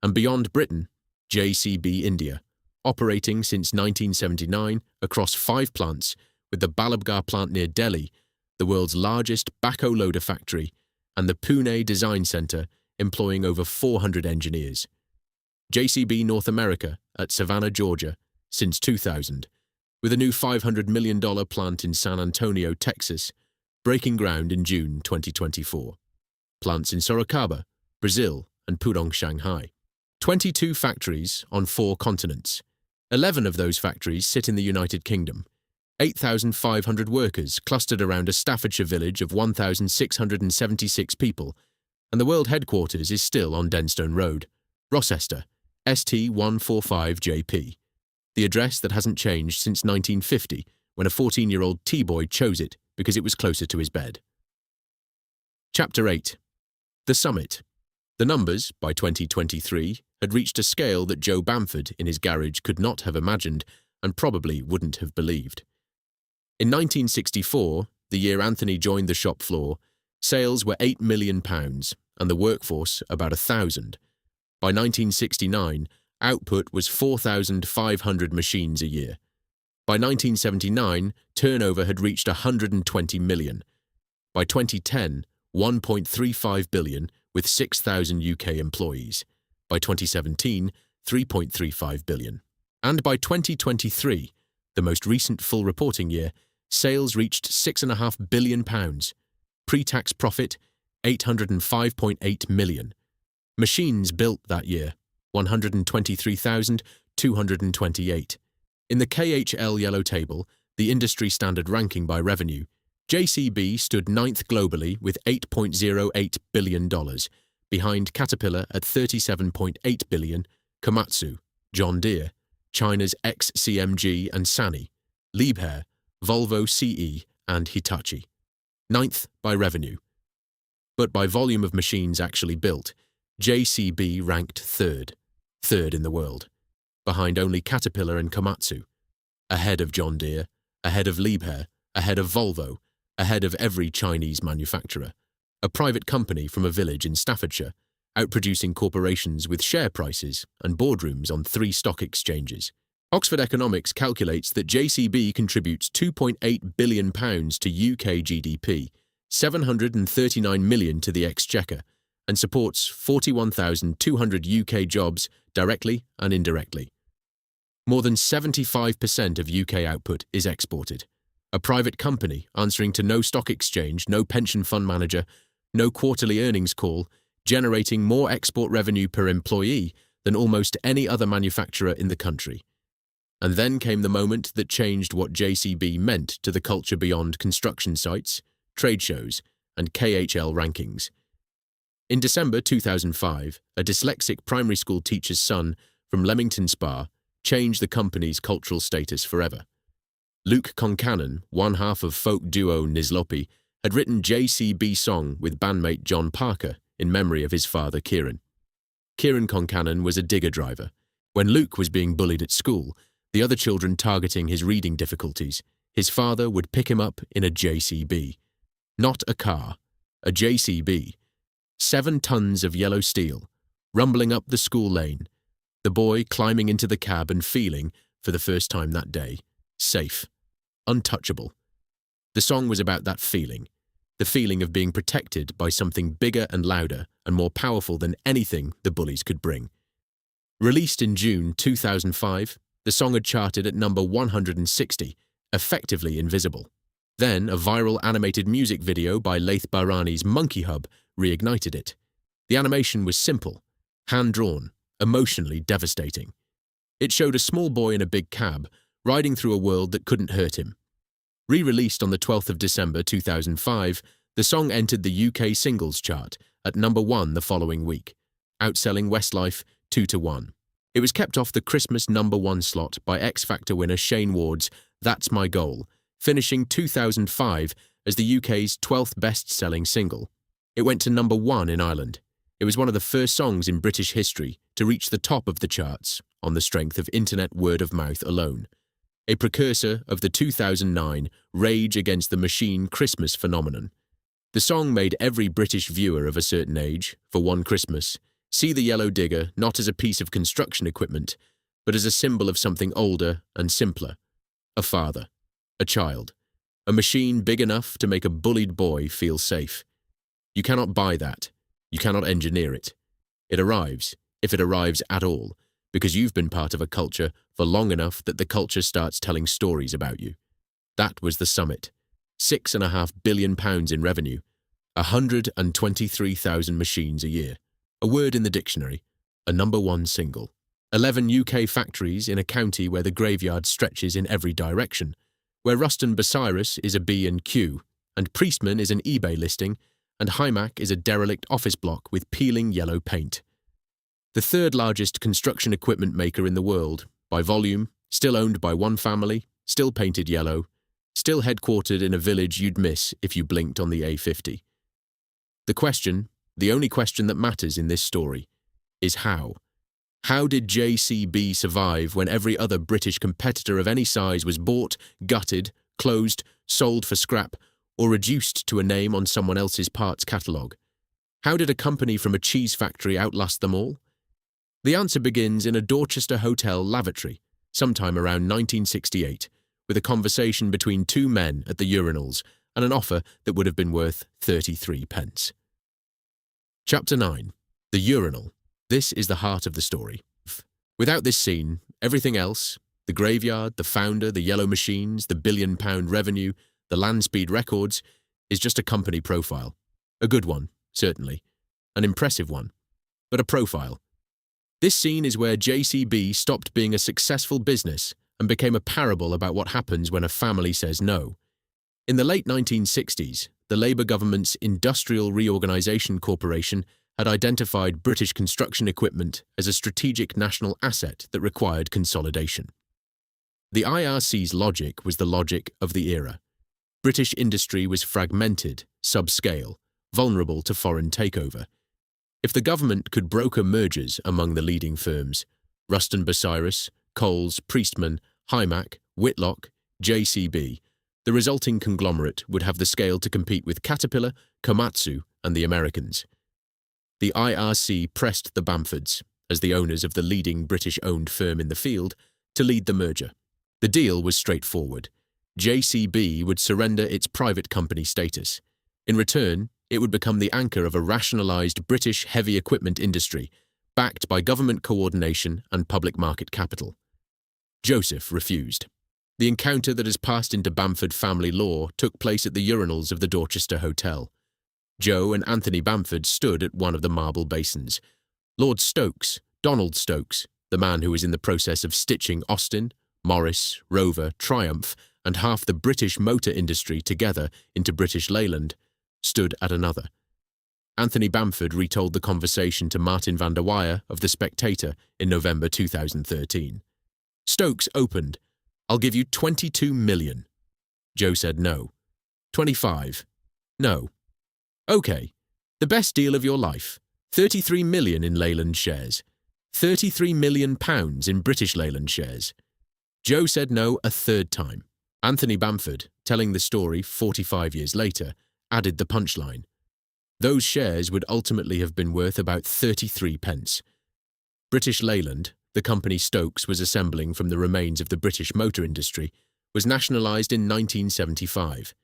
And beyond Britain, JCB India, operating since 1979 across 5 plants, with the Balabgar plant near Delhi, the world's largest Backhoe Loader factory, and the Pune Design Centre employing over 400 engineers. JCB North America at Savannah, Georgia, since 2000, with a new $500 million plant in San Antonio, Texas, breaking ground in June 2024. Plants in Sorocaba, Brazil, and Pudong, Shanghai. 22 factories on 4 continents. 11 of those factories sit in the United Kingdom. 8,500 workers clustered around a Staffordshire village of 1,676 people, and the world headquarters is still on Denstone Road, Rocester, ST145JP, the address that hasn't changed since 1950, when a 14-year-old T-boy chose it because it was closer to his bed. Chapter 8. The Summit. The numbers, by 2023, had reached a scale that Joe Bamford in his garage could not have imagined and probably wouldn't have believed. In 1964, the year Anthony joined the shop floor, sales were £8 million and the workforce about 1,000. By 1969, output was 4,500 machines a year. By 1979, turnover had reached 120 million. By 2010, 1.35 billion with 6,000 UK employees. By 2017, 3.35 billion. And by 2023, the most recent full reporting year, sales reached £6.5 billion. Pre-tax profit, £805.8 million. Machines built that year, 123,228. In the KHL Yellow Table, the industry standard ranking by revenue, JCB stood ninth globally with $8.08 billion, behind Caterpillar at $37.8 billion, Komatsu, John Deere, China's XCMG and Sany, Liebherr, Volvo CE, and Hitachi. Ninth by revenue. But by volume of machines actually built, JCB ranked third in the world, behind only Caterpillar and Komatsu, ahead of John Deere, ahead of Liebherr, ahead of Volvo, ahead of every Chinese manufacturer, a private company from a village in Staffordshire, outproducing corporations with share prices and boardrooms on 3 stock exchanges. Oxford Economics calculates that JCB contributes £2.8 billion to UK GDP, £739 million to the Exchequer, and supports 41,200 UK jobs directly and indirectly. More than 75% of UK output is exported. A private company answering to no stock exchange, no pension fund manager, no quarterly earnings call, generating more export revenue per employee than almost any other manufacturer in the country. And then came the moment that changed what JCB meant to the culture beyond construction sites, trade shows, and KHL rankings. In December 2005, a dyslexic primary school teacher's son from Leamington Spa changed the company's cultural status forever. Luke Concannon, one half of folk duo Nislopi, had written JCB song with bandmate John Parker in memory of his father Kieran. Kieran Concannon was a digger driver. When Luke was being bullied at school, the other children targeting his reading difficulties, his father would pick him up in a JCB. Not a car, a JCB. 7 tons of yellow steel, rumbling up the school lane, the boy climbing into the cab and feeling, for the first time that day, safe, untouchable. The song was about that feeling, the feeling of being protected by something bigger and louder and more powerful than anything the bullies could bring. Released in June 2005, the song had charted at number 160, effectively invisible. Then a viral animated music video by Laith Barani's Monkey Hub reignited it. The animation was simple, hand-drawn, emotionally devastating. It showed a small boy in a big cab, riding through a world that couldn't hurt him. Re-released on the 12th of December 2005, the song entered the UK singles chart at number 1 the following week, outselling Westlife 2-1. It was kept off the Christmas number 1 slot by X Factor winner Shane Ward's That's My Goal, finishing 2005 as the UK's 12th best-selling single. It went to number 1 in Ireland. It was one of the first songs in British history to reach the top of the charts on the strength of internet word of mouth alone, a precursor of the 2009 Rage Against the Machine Christmas phenomenon. The song made every British viewer of a certain age, for one Christmas, see the yellow digger not as a piece of construction equipment, but as a symbol of something older and simpler, a father, a child, a machine big enough to make a bullied boy feel safe. You cannot buy that. You cannot engineer it. It arrives, if it arrives at all, because you've been part of a culture for long enough that the culture starts telling stories about you. That was the summit. £6.5 billion in revenue, 123,000 machines a year, a word in the dictionary, a number 1 single, 11 UK factories in a county where the graveyard stretches in every direction, where Ruston-Bucyrus is a B&Q, and Priestman is an eBay listing, and Hymac is a derelict office block with peeling yellow paint. The 3rd largest construction equipment maker in the world, by volume, still owned by one family, still painted yellow, still headquartered in a village you'd miss if you blinked on the A50. The question, the only question that matters in this story, is how. How did JCB survive when every other British competitor of any size was bought, gutted, closed, sold for scrap, or reduced to a name on someone else's parts catalogue? How did a company from a cheese factory outlast them all? The answer begins in a Dorchester hotel lavatory, sometime around 1968, with a conversation between 2 men at the urinals and an offer that would have been worth 33 pence. Chapter 9. The Urinal. This is the heart of the story. Without this scene, everything else, the graveyard, the founder, the yellow machines, the £1 billion revenue, the land speed records, is just a company profile. A good one, certainly. An impressive one. but a profile. This scene is where JCB stopped being a successful business and became a parable about what happens when a family says no. In the late 1960s, the Labour government's Industrial Reorganisation Corporation had identified British construction equipment as a strategic national asset that required consolidation. The IRC's logic was the logic of the era. British industry was fragmented, subscale, vulnerable to foreign takeover. If the government could broker mergers among the leading firms, Ruston-Bucyrus, Coles, Priestman, Hymack, Whitlock, JCB, the resulting conglomerate would have the scale to compete with Caterpillar, Komatsu, and the Americans. The IRC pressed the Bamfords, as the owners of the leading British-owned firm in the field, to lead the merger. The deal was straightforward. JCB would surrender its private company status. In return, it would become the anchor of a rationalised British heavy equipment industry, backed by government coordination and public market capital. Joseph refused. The encounter that has passed into Bamford family law took place at the urinals of the Dorchester Hotel. Joe and Anthony Bamford stood at one of the marble basins. Lord Stokes, Donald Stokes, the man who was in the process of stitching Austin, Morris, Rover, Triumph, and half the British motor industry together into British Leyland, stood at another. Anthony Bamford retold the conversation to Martin van der Weyer of The Spectator in November 2013. Stokes opened, "I'll give you 22 million. Joe said no. 25. No. Okay. The best deal of your life. 33 million in Leyland shares. 33 million pounds in British Leyland shares. Joe said no a third time. Anthony Bamford, telling the story 45 years later, added the punchline. Those shares would ultimately have been worth about 33 pence. British Leyland, the company Stokes was assembling from the remains of the British motor industry, was nationalised in 1975.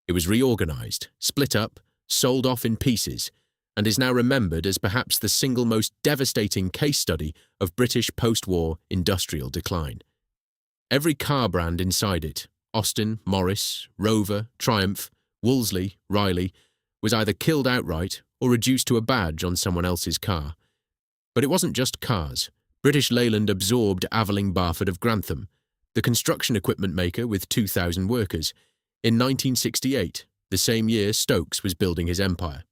It was reorganised, split up, sold off in pieces, and is now remembered as perhaps the single most devastating case study of British post-war industrial decline. Every car brand inside it, Austin, Morris, Rover, Triumph, Wolseley, Riley, was either killed outright or reduced to a badge on someone else's car. But it wasn't just cars. British Leyland absorbed Aveling-Barford of Grantham, the construction equipment maker with 2,000 workers. In 1968, the same year Stokes was building his empire.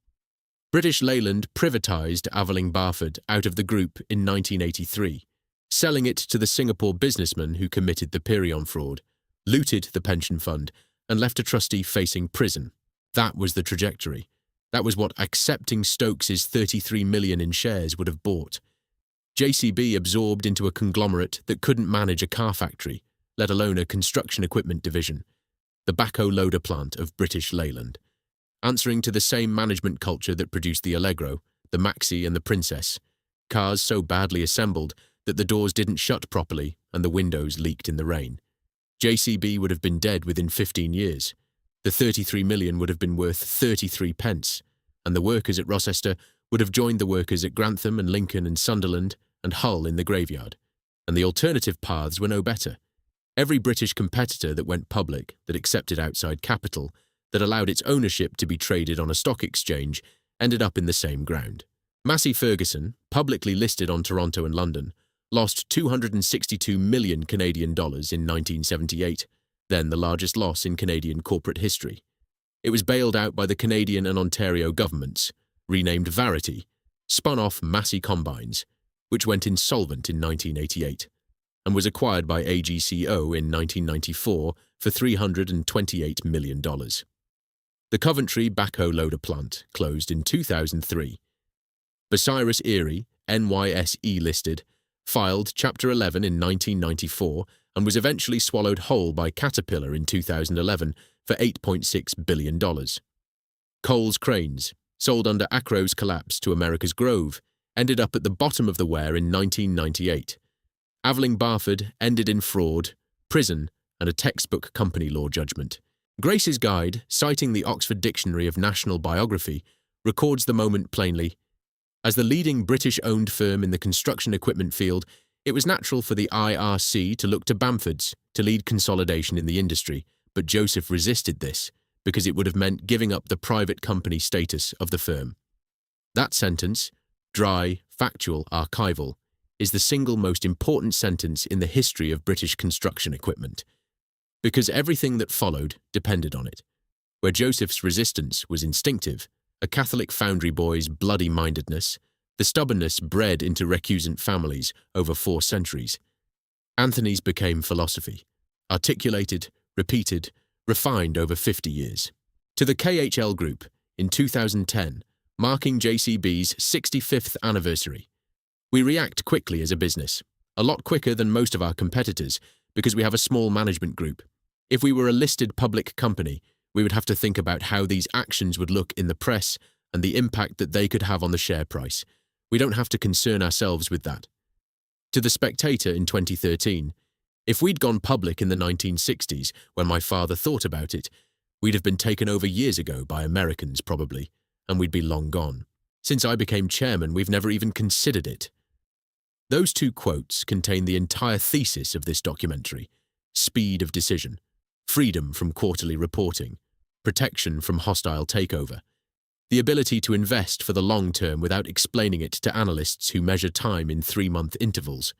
British Leyland privatised Aveling-Barford out of the group in 1983, selling it to the Singapore businessman who committed the Pirion fraud, looted the pension fund, and left a trustee facing prison. That was the trajectory. That was what accepting Stokes's 33 million in shares would have bought. JCB absorbed into a conglomerate that couldn't manage a car factory, let alone a construction equipment division, the Backhoe Loader plant of British Leyland, answering to the same management culture that produced the Allegro, the Maxi and the Princess, cars so badly assembled that the doors didn't shut properly and the windows leaked in the rain. JCB would have been dead within 15 years. The 33 million would have been worth 33 pence, and the workers at Rocester would have joined the workers at Grantham and Lincoln and Sunderland and Hull in the graveyard, and the alternative paths were no better. Every British competitor that went public, that accepted outside capital, that allowed its ownership to be traded on a stock exchange, ended up in the same ground. Massey Ferguson, publicly listed on Toronto and London, lost 262 million Canadian dollars in 1978, then the largest loss in Canadian corporate history. It was bailed out by the Canadian and Ontario governments, renamed Verity, spun off Massey Combines, which went insolvent in 1988, and was acquired by AGCO in 1994 for $328 million. The Coventry Backhoe Loader plant closed in 2003. Bucyrus Erie, NYSE listed, filed Chapter 11 in 1994 and was eventually swallowed whole by Caterpillar in 2011 for $8.6 billion. Coles Cranes, sold under Acro's collapse to America's Grove, ended up at the bottom of the wear in 1998. Aveling-Barford ended in fraud, prison, and a textbook company law judgment. Grace's guide, citing the Oxford Dictionary of National Biography, records the moment plainly. As the leading British-owned firm in the construction equipment field, it was natural for the IRC to look to Bamfords to lead consolidation in the industry, but Joseph resisted this because it would have meant giving up the private company status of the firm. That sentence, dry, factual, archival, is the single most important sentence in the history of British construction equipment, because everything that followed depended on it. Where Joseph's resistance was instinctive, a Catholic foundry boy's bloody mindedness, the stubbornness bred into recusant families over 4 centuries, Anthony's became philosophy, articulated, repeated, refined over 50 years. To the KHL Group, in 2010, marking JCB's 65th anniversary, we react quickly as a business, a lot quicker than most of our competitors because we have a small management group. If we were a listed public company, we would have to think about how these actions would look in the press and the impact that they could have on the share price. We don't have to concern ourselves with that. To the Spectator in 2013, if we'd gone public in the 1960s, when my father thought about it, we'd have been taken over years ago by Americans probably, and we'd be long gone. Since I became chairman, we've never even considered it. Those 2 quotes contain the entire thesis of this documentary: speed of decision, freedom from quarterly reporting, protection from hostile takeover, the ability to invest for the long term without explaining it to analysts who measure time in 3-month intervals.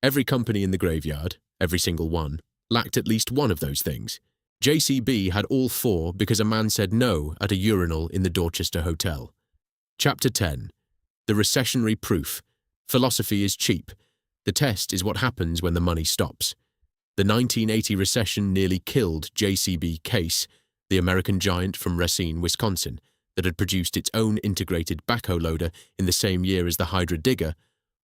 Every company in the graveyard, every single one, lacked at least one of those things. JCB had all 4 because a man said no at a urinal in the Dorchester hotel. Chapter 10. The Recessionary Proof. Philosophy is cheap. The test is what happens when the money stops. The 1980 recession nearly killed JCB Case, the American giant from Racine, Wisconsin, that had produced its own integrated backhoe loader in the same year as the Hydra Digger,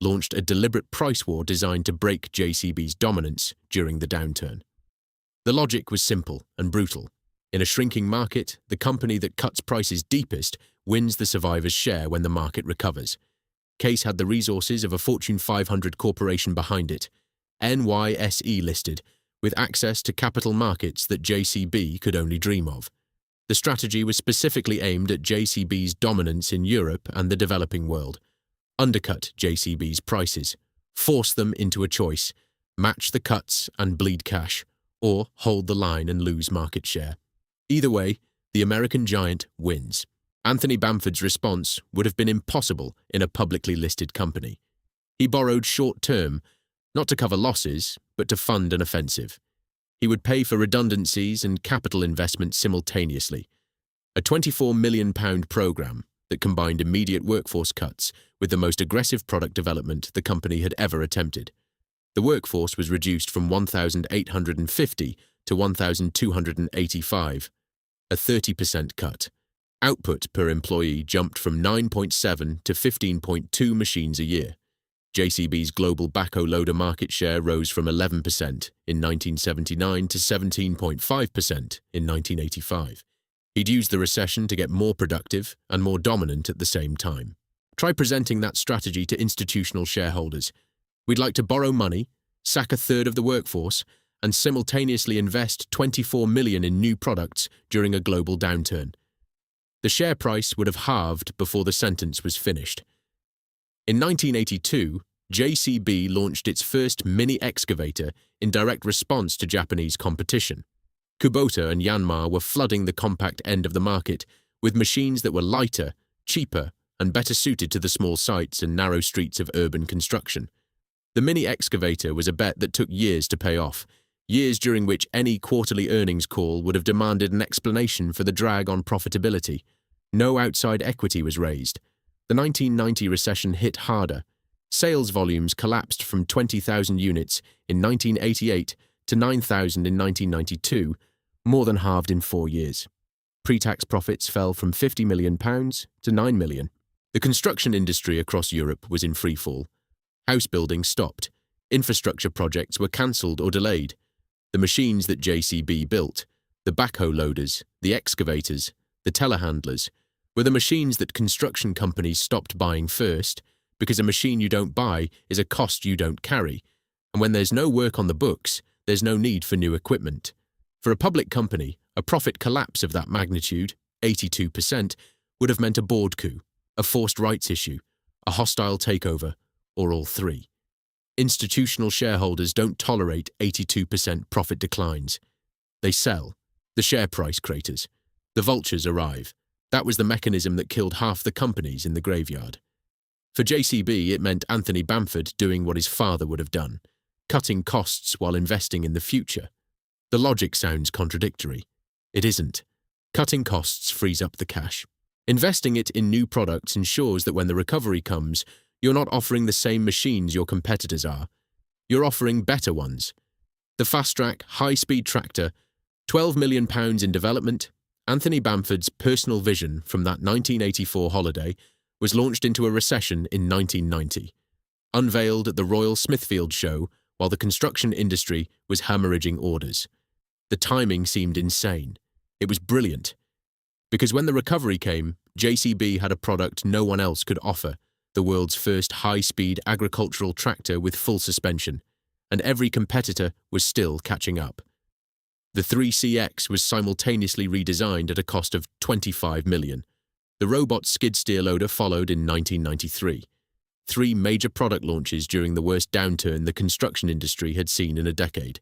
launched a deliberate price war designed to break JCB's dominance during the downturn. The logic was simple and brutal. In a shrinking market, the company that cuts prices deepest wins the survivor's share when the market recovers. Case had the resources of a Fortune 500 corporation behind it, NYSE listed, with access to capital markets that JCB could only dream of. The strategy was specifically aimed at JCB's dominance in Europe and the developing world. Undercut JCB's prices, force them into a choice, match the cuts and bleed cash, or hold the line and lose market share. Either way, the American giant wins. Anthony Bamford's response would have been impossible in a publicly listed company. He borrowed short-term, not to cover losses, but to fund an offensive. He would pay for redundancies and capital investment simultaneously. A £24 million programme that combined immediate workforce cuts with the most aggressive product development the company had ever attempted. The workforce was reduced from 1,850 to 1,285, a 30% cut. Output per employee jumped from 9.7 to 15.2 machines a year. JCB's global backhoe loader market share rose from 11% in 1979 to 17.5% in 1985. He'd used the recession to get more productive and more dominant at the same time. Try presenting that strategy to institutional shareholders. We'd like to borrow money, sack a third of the workforce, and simultaneously invest $24 million in new products during a global downturn. The share price would have halved before the sentence was finished. In 1982, JCB launched its first mini excavator in direct response to Japanese competition. Kubota and Yanmar were flooding the compact end of the market with machines that were lighter, cheaper, and better suited to the small sites and narrow streets of urban construction. The mini excavator was a bet that took years to pay off, years during which any quarterly earnings call would have demanded an explanation for the drag on profitability. No outside equity was raised. The 1990 recession hit harder. Sales volumes collapsed from 20,000 units in 1988 to 9,000 in 1992, more than halved in 4 years. Pre-tax profits fell from £50 million to £9 million. The construction industry across Europe was in free fall. House building stopped. Infrastructure projects were cancelled or delayed. The machines that JCB built, the backhoe loaders, the excavators, the telehandlers, were the machines that construction companies stopped buying first, because a machine you don't buy is a cost you don't carry, and when there's no work on the books, there's no need for new equipment. For a public company, a profit collapse of that magnitude, 82%, would have meant a board coup, a forced rights issue, a hostile takeover, or all three. Institutional shareholders don't tolerate 82% profit declines. They sell. The share price craters. The vultures arrive. That was the mechanism that killed half the companies in the graveyard. For JCB, it meant Anthony Bamford doing what his father would have done, cutting costs while investing in the future. The logic sounds contradictory. It isn't. Cutting costs frees up the cash. Investing it in new products ensures that when the recovery comes, you're not offering the same machines your competitors are. You're offering better ones. The fast-track, high-speed tractor, £12 million in development, Anthony Bamford's personal vision from that 1984 holiday, was launched into a recession in 1990. Unveiled at the Royal Smithfield Show while the construction industry was hemorrhaging orders. The timing seemed insane. It was brilliant. Because when the recovery came, JCB had a product no one else could offer, the world's first high-speed agricultural tractor with full suspension, and every competitor was still catching up. The 3CX was simultaneously redesigned at a cost of $25 million. The robot skid-steer loader followed in 1993. 3 major product launches during the worst downturn the construction industry had seen in a decade.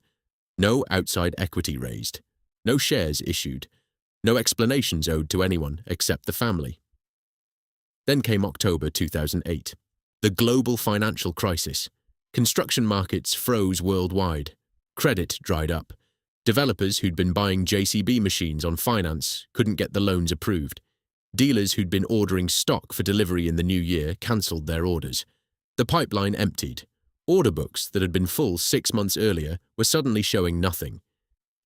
No outside equity raised. No shares issued. No explanations owed to anyone except the family. Then came October 2008. The global financial crisis. Construction markets froze worldwide. Credit dried up. Developers who'd been buying JCB machines on finance couldn't get the loans approved. Dealers who'd been ordering stock for delivery in the new year cancelled their orders. The pipeline emptied. Order books that had been full 6 months earlier were suddenly showing nothing.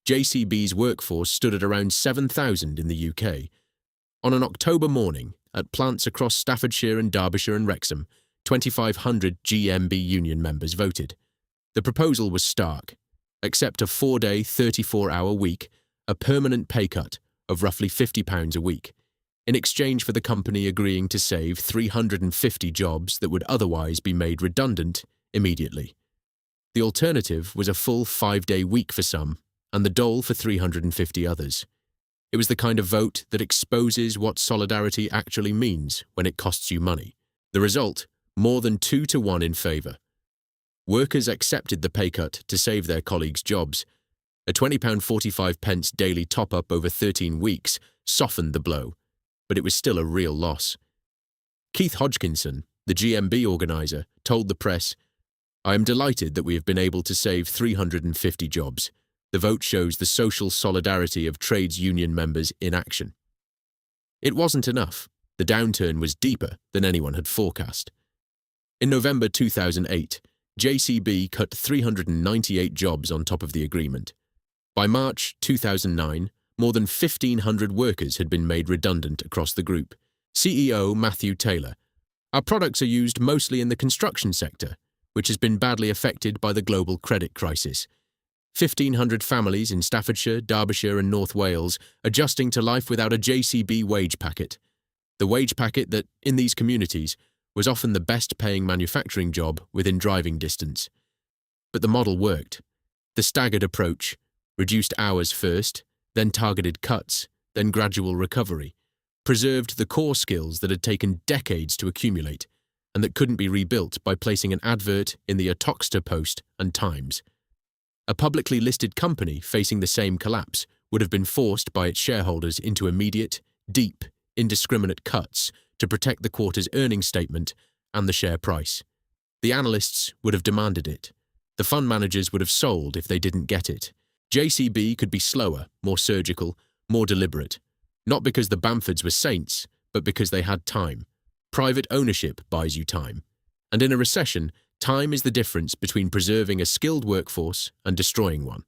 JCB's workforce stood at around 7,000 in the UK. On an October morning, at plants across Staffordshire and Derbyshire and Wrexham, 2,500 GMB union members voted. The proposal was stark. Accept a 4-day, 34-hour week, a permanent pay cut of roughly £50 a week, in exchange for the company agreeing to save 350 jobs that would otherwise be made redundant immediately. The alternative was a full 5-day week for some, and the dole for 350 others. It was the kind of vote that exposes what solidarity actually means when it costs you money. The result, more than 2 to 1 in favour. Workers accepted the pay cut to save their colleagues' jobs. A £20.45 daily top-up over 13 weeks softened the blow, but it was still a real loss. Keith Hodgkinson, the GMB organiser, told the press, "I am delighted that we have been able to save 350 jobs. The vote shows the social solidarity of trades union members in action." It wasn't enough. The downturn was deeper than anyone had forecast. In November 2008, JCB cut 398 jobs on top of the agreement. By March 2009, more than 1,500 workers had been made redundant across the group. CEO Matthew Taylor, "Our products are used mostly in the construction sector, which has been badly affected by the global credit crisis. 1,500 families in Staffordshire, Derbyshire and North Wales adjusting to life without a JCB wage packet. The wage packet that, in these communities, was often the best-paying manufacturing job within driving distance. But the model worked. The staggered approach, reduced hours first, then targeted cuts, then gradual recovery, preserved the core skills that had taken decades to accumulate and that couldn't be rebuilt by placing an advert in the Uttoxeter Post and Times. A publicly listed company facing the same collapse would have been forced by its shareholders into immediate, deep, indiscriminate cuts to protect the quarter's earnings statement and the share price. The analysts would have demanded it. The fund managers would have sold if they didn't get it. JCB could be slower, more surgical, more deliberate. Not because the Bamfords were saints, but because they had time. Private ownership buys you time. And in a recession, time is the difference between preserving a skilled workforce and destroying one.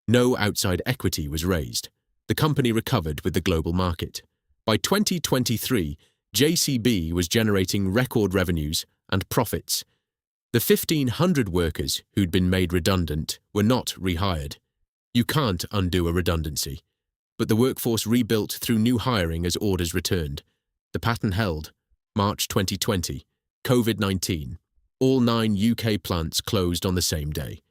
No outside equity was raised. The company recovered with the global market. By 2023, JCB was generating record revenues and profits. The 1,500 workers who'd been made redundant were not rehired. You can't undo a redundancy. But the workforce rebuilt through new hiring as orders returned. The pattern held. March 2020, COVID-19. All 9 UK plants closed on the same day.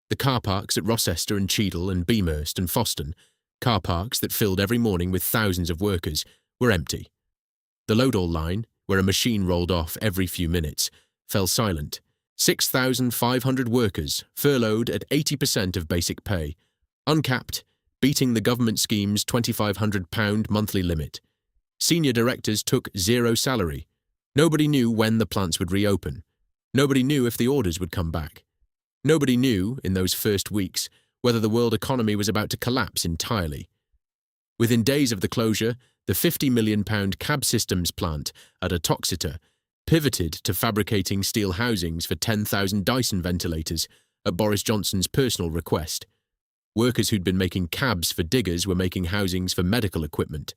The car parks at Rocester and Cheadle and Beamhurst and Foston, car parks that filled every morning with thousands of workers, were empty. The Loader line, where a machine rolled off every few minutes, fell silent. 6,500 workers furloughed at 80% of basic pay, uncapped, beating the government scheme's £2,500 monthly limit. Senior directors took 0 salary. Nobody knew when the plants would reopen. Nobody knew if the orders would come back. Nobody knew, in those first weeks, whether the world economy was about to collapse entirely. Within days of the closure, the £50 million cab systems plant at Uttoxeter pivoted to fabricating steel housings for 10,000 Dyson ventilators at Boris Johnson's personal request. Workers who'd been making cabs for diggers were making housings for medical equipment.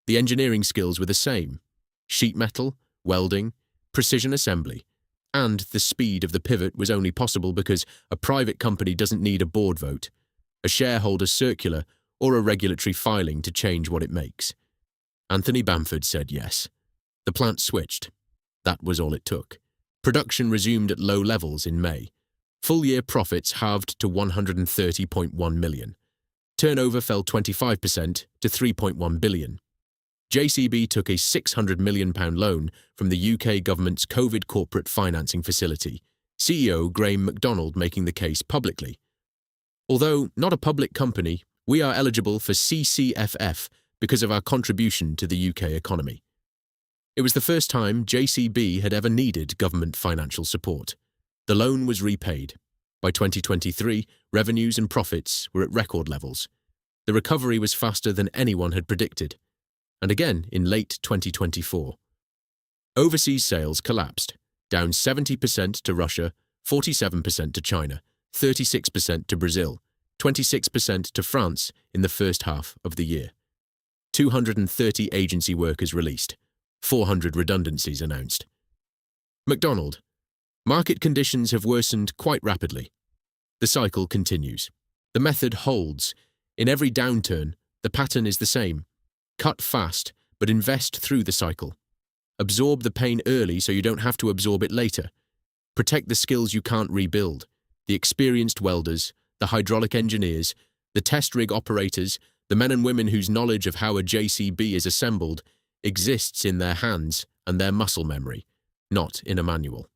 The engineering skills were the same: sheet metal, welding, precision assembly. And the speed of the pivot was only possible because a private company doesn't need a board vote, a shareholder circular, or a regulatory filing to change what it makes. Anthony Bamford said yes. The plant switched. That was all it took. Production resumed at low levels in May. Full-year profits halved to £130.1 million. Turnover fell 25% to £3.1 billion. JCB took a £600 million loan from the UK government's COVID corporate financing facility, CEO Graham MacDonald making the case publicly. Although not a public company, we are eligible for CCFF because of our contribution to the UK economy. It was the first time JCB had ever needed government financial support. The loan was repaid. By 2023, revenues and profits were at record levels. The recovery was faster than anyone had predicted. And again in late 2024. Overseas sales collapsed, down 70% to Russia, 47% to China, 36% to Brazil, 26% to France in the first half of the year. 230 agency workers released, 400 redundancies announced. MacDonald: market conditions have worsened quite rapidly. The cycle continues. The method holds. In every downturn, the pattern is the same. Cut fast, but invest through the cycle. Absorb the pain early so you don't have to absorb it later. Protect the skills you can't rebuild: the experienced welders, the hydraulic engineers, the test rig operators, the men and women whose knowledge of how a JCB is assembled exists in their hands and their muscle memory, not in a manual.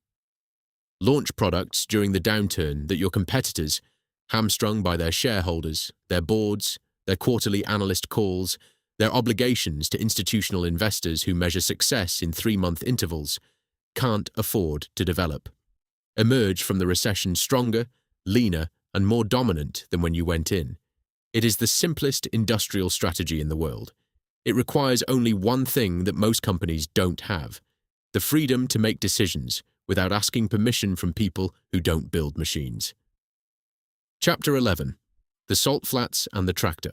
Launch products during the downturn that your competitors, hamstrung by their shareholders, their boards, their quarterly analyst calls, their obligations to institutional investors who measure success in 3-month intervals, can't afford to develop. Emerge from the recession stronger, leaner, and more dominant than when you went in. It is the simplest industrial strategy in the world. It requires only one thing that most companies don't have: the freedom to make decisions without asking permission from people who don't build machines. Chapter 11. The Salt Flats and the Tractor.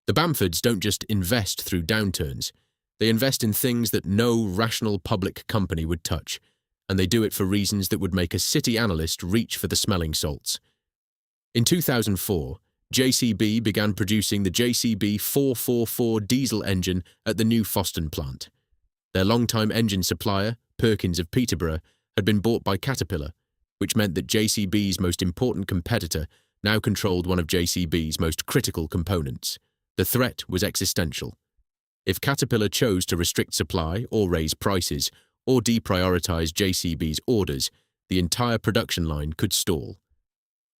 The Bamfords don't just invest through downturns. They invest in things that no rational public company would touch, and they do it for reasons that would make a city analyst reach for the smelling salts. In 2004, JCB began producing the JCB 444 diesel engine at the new Foston plant. Their longtime engine supplier, Perkins of Peterborough, had been bought by Caterpillar, which meant that JCB's most important competitor now controlled one of JCB's most critical components. The threat was existential. If Caterpillar chose to restrict supply or raise prices or deprioritize JCB's orders, the entire production line could stall.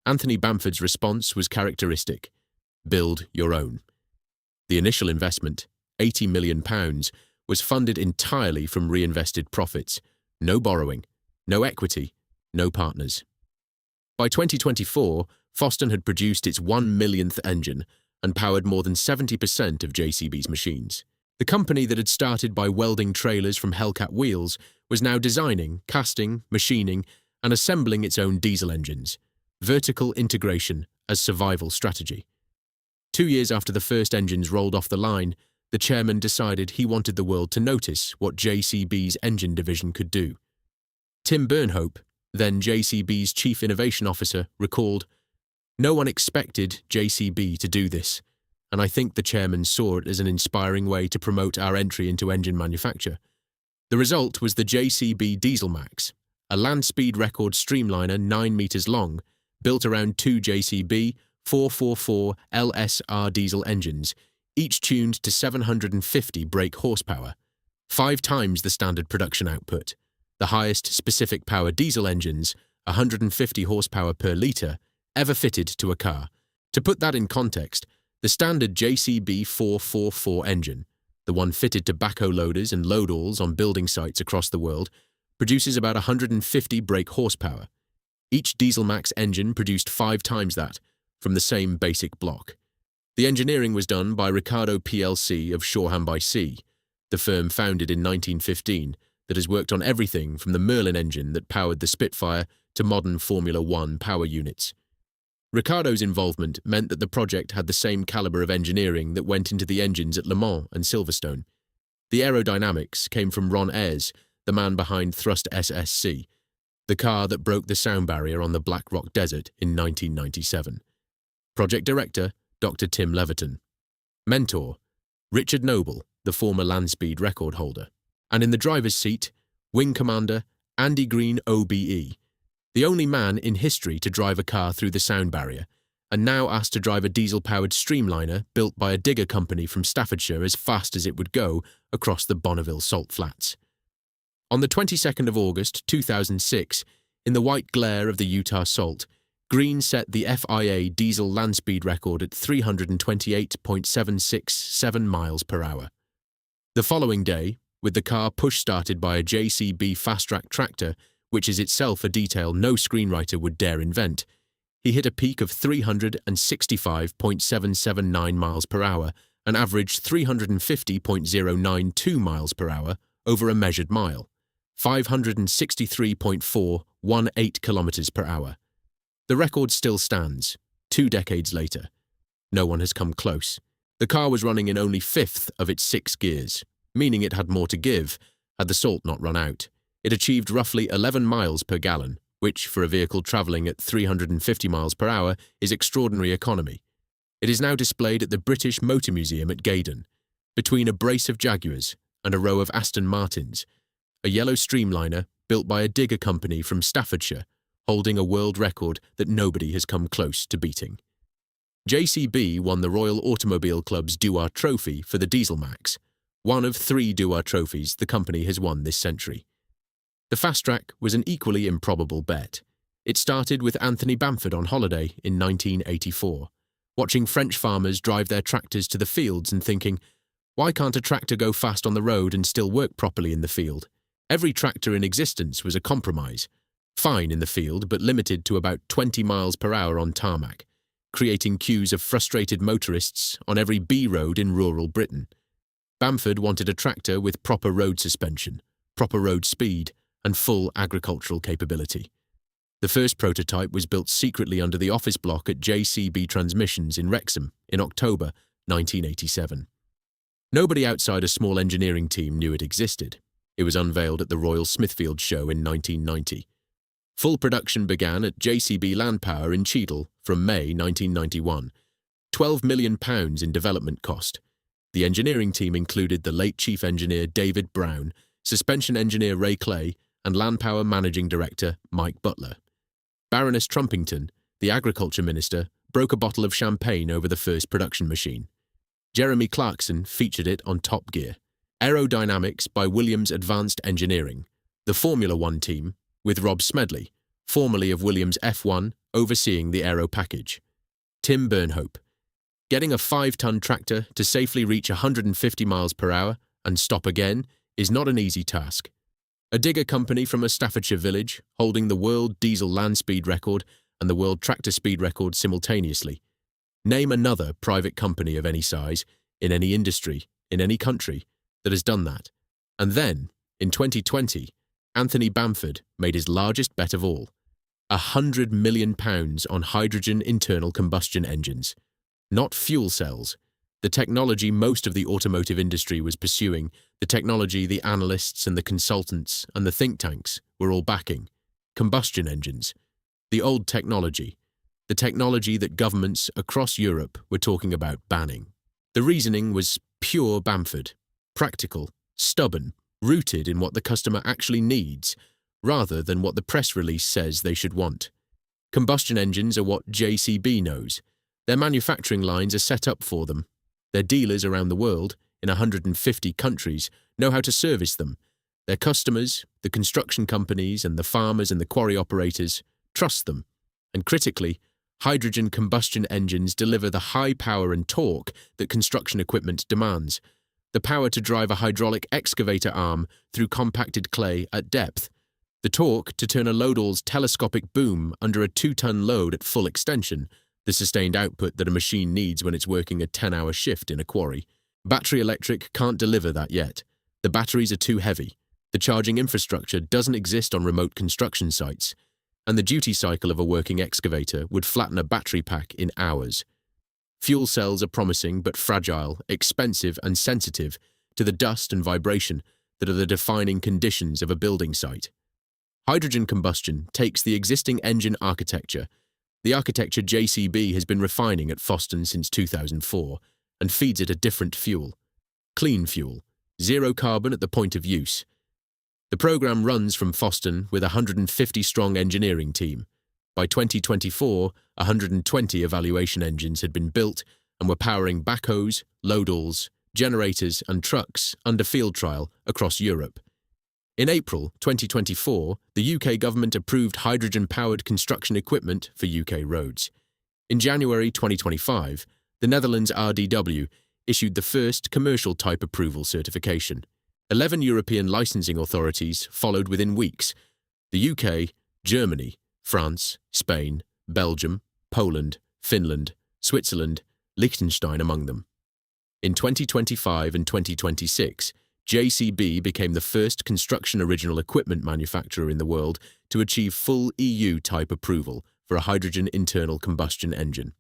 Anthony Bamford's response was characteristic: build your own. The initial investment, £80 million, was funded entirely from reinvested profits. No borrowing, no equity, no partners. By 2024, Foston had produced its 1 millionth engine and powered more than 70% of JCB's machines. The company that had started by welding trailers from Hellcat wheels was now designing, casting, machining, and assembling its own diesel engines. Vertical integration as survival strategy. 2 years after the first engines rolled off the line, the chairman decided he wanted the world to notice what JCB's engine division could do. Tim Burnhope, then JCB's chief innovation officer, recalled, "No one expected JCB to do this, and I think the chairman saw it as an inspiring way to promote our entry into engine manufacture. The result was the JCB Diesel Max, a land speed record streamliner 9 meters long, built around 2 JCB 444 LSR diesel engines, each tuned to 750 brake horsepower, 5 times the standard production output. The highest specific power diesel engines, 150 horsepower per litre, ever fitted to a car. To put that in context, the standard JCB 444 engine, the one fitted to backhoe loaders and load-alls on building sites across the world, produces about 150 brake horsepower. Each Dieselmax engine produced 5 times that, from the same basic block. The engineering was done by Ricardo plc of Shoreham-by-Sea, the firm founded in 1915 that has worked on everything from the Merlin engine that powered the Spitfire to modern Formula One power units. Ricardo's involvement meant that the project had the same caliber of engineering that went into the engines at Le Mans and Silverstone. The aerodynamics came from Ron Ayres, the man behind Thrust SSC, the car that broke the sound barrier on the Black Rock Desert in 1997. Project director, Dr. Tim Leverton. Mentor, Richard Noble, the former land speed record holder. And in the driver's seat, Wing Commander Andy Green OBE, the only man in history to drive a car through the sound barrier, and now asked to drive a diesel-powered streamliner built by a digger company from Staffordshire as fast as it would go across the Bonneville salt flats. On the 22nd of August 2006, in the white glare of the Utah salt, Green set the FIA diesel land speed record at 328.767 miles per hour. The following day, with the car push-started by a JCB fast-track tractor, which is itself a detail no screenwriter would dare invent, he hit a peak of 365.779 miles per hour and averaged 350.092 miles per hour over a measured mile, 563.418 kilometers per hour. The record still stands, 2 decades later. No one has come close. The car was running in only 5th of its 6 gears, meaning it had more to give, had the salt not run out. It achieved roughly 11 miles per gallon, which, for a vehicle travelling at 350 miles per hour, is extraordinary economy. It is now displayed at the British Motor Museum at Gaydon, between a brace of Jaguars and a row of Aston Martins, a yellow streamliner built by a digger company from Staffordshire, holding a world record that nobody has come close to beating. JCB won the Royal Automobile Club's Dewar Trophy for the Dieselmax, one of 3 Dewar trophies the company has won this century. The fast track was an equally improbable bet. It started with Anthony Bamford on holiday in 1984, watching French farmers drive their tractors to the fields and thinking, why can't a tractor go fast on the road and still work properly in the field? Every tractor in existence was a compromise, fine in the field but limited to about 20 miles per hour on tarmac, creating queues of frustrated motorists on every B road in rural Britain. Bamford wanted a tractor with proper road suspension, proper road speed, and full agricultural capability. The first prototype was built secretly under the office block at JCB Transmissions in Wrexham in October 1987. Nobody outside a small engineering team knew it existed. It was unveiled at the Royal Smithfield Show in 1990. Full production began at JCB Landpower in Cheadle from May 1991. £12 million in development cost. The engineering team included the late chief engineer David Brown, suspension engineer Ray Clay, and Landpower managing director Mike Butler. Baroness Trumpington, the agriculture minister, broke a bottle of champagne over the first production machine. Jeremy Clarkson featured it on Top Gear. Aerodynamics by Williams Advanced Engineering. The Formula One team, with Rob Smedley, formerly of Williams F1, overseeing the aero package. Tim Burnhope. Getting a 5-ton tractor to safely reach 150 miles per hour and stop again is not an easy task. A digger company from a Staffordshire village, holding the world diesel land speed record and the world tractor speed record simultaneously. Name another private company of any size, in any industry, in any country, that has done that. And then, in 2020, Anthony Bamford made his largest bet of all. £100 million on hydrogen internal combustion engines. Not fuel cells. The technology most of the automotive industry was pursuing, the technology the analysts and the consultants and the think tanks were all backing. Combustion engines. The old technology. The technology that governments across Europe were talking about banning. The reasoning was pure Bamford. Practical, stubborn, rooted in what the customer actually needs, rather than what the press release says they should want. Combustion engines are what JCB knows. Their manufacturing lines are set up for them. Their dealers around the world, in 150 countries, know how to service them. Their customers, the construction companies and the farmers and the quarry operators, trust them. And critically, hydrogen combustion engines deliver the high power and torque that construction equipment demands. the power to drive a hydraulic excavator arm through compacted clay at depth, the torque to turn a load-all's telescopic boom under a 2-ton load at full extension, the sustained output that a machine needs when it's working a 10-hour shift in a quarry. Battery electric can't deliver that yet. The batteries are too heavy. The charging infrastructure doesn't exist on remote construction sites, and the duty cycle of a working excavator would flatten a battery pack in hours. Fuel cells are promising but fragile, expensive and sensitive to the dust and vibration that are the defining conditions of a building site. Hydrogen combustion takes the existing engine architecture, the architecture JCB has been refining at Foston since 2004, and feeds it a different fuel. Clean fuel, zero carbon at the point of use. The program runs from Foston with a 150-strong engineering team. By 2024, 120 evaluation engines had been built and were powering backhoes, load-alls, generators and trucks under field trial across Europe. In April 2024, the UK government approved hydrogen-powered construction equipment for UK roads. In January 2025, the Netherlands RDW issued the first commercial type approval certification. 11 European licensing authorities followed within weeks: the UK, Germany, France, Spain, Belgium, Poland, Finland, Switzerland, Liechtenstein among them. In 2025 and 2026, JCB became the first construction original equipment manufacturer in the world to achieve full EU type approval for a hydrogen internal combustion engine.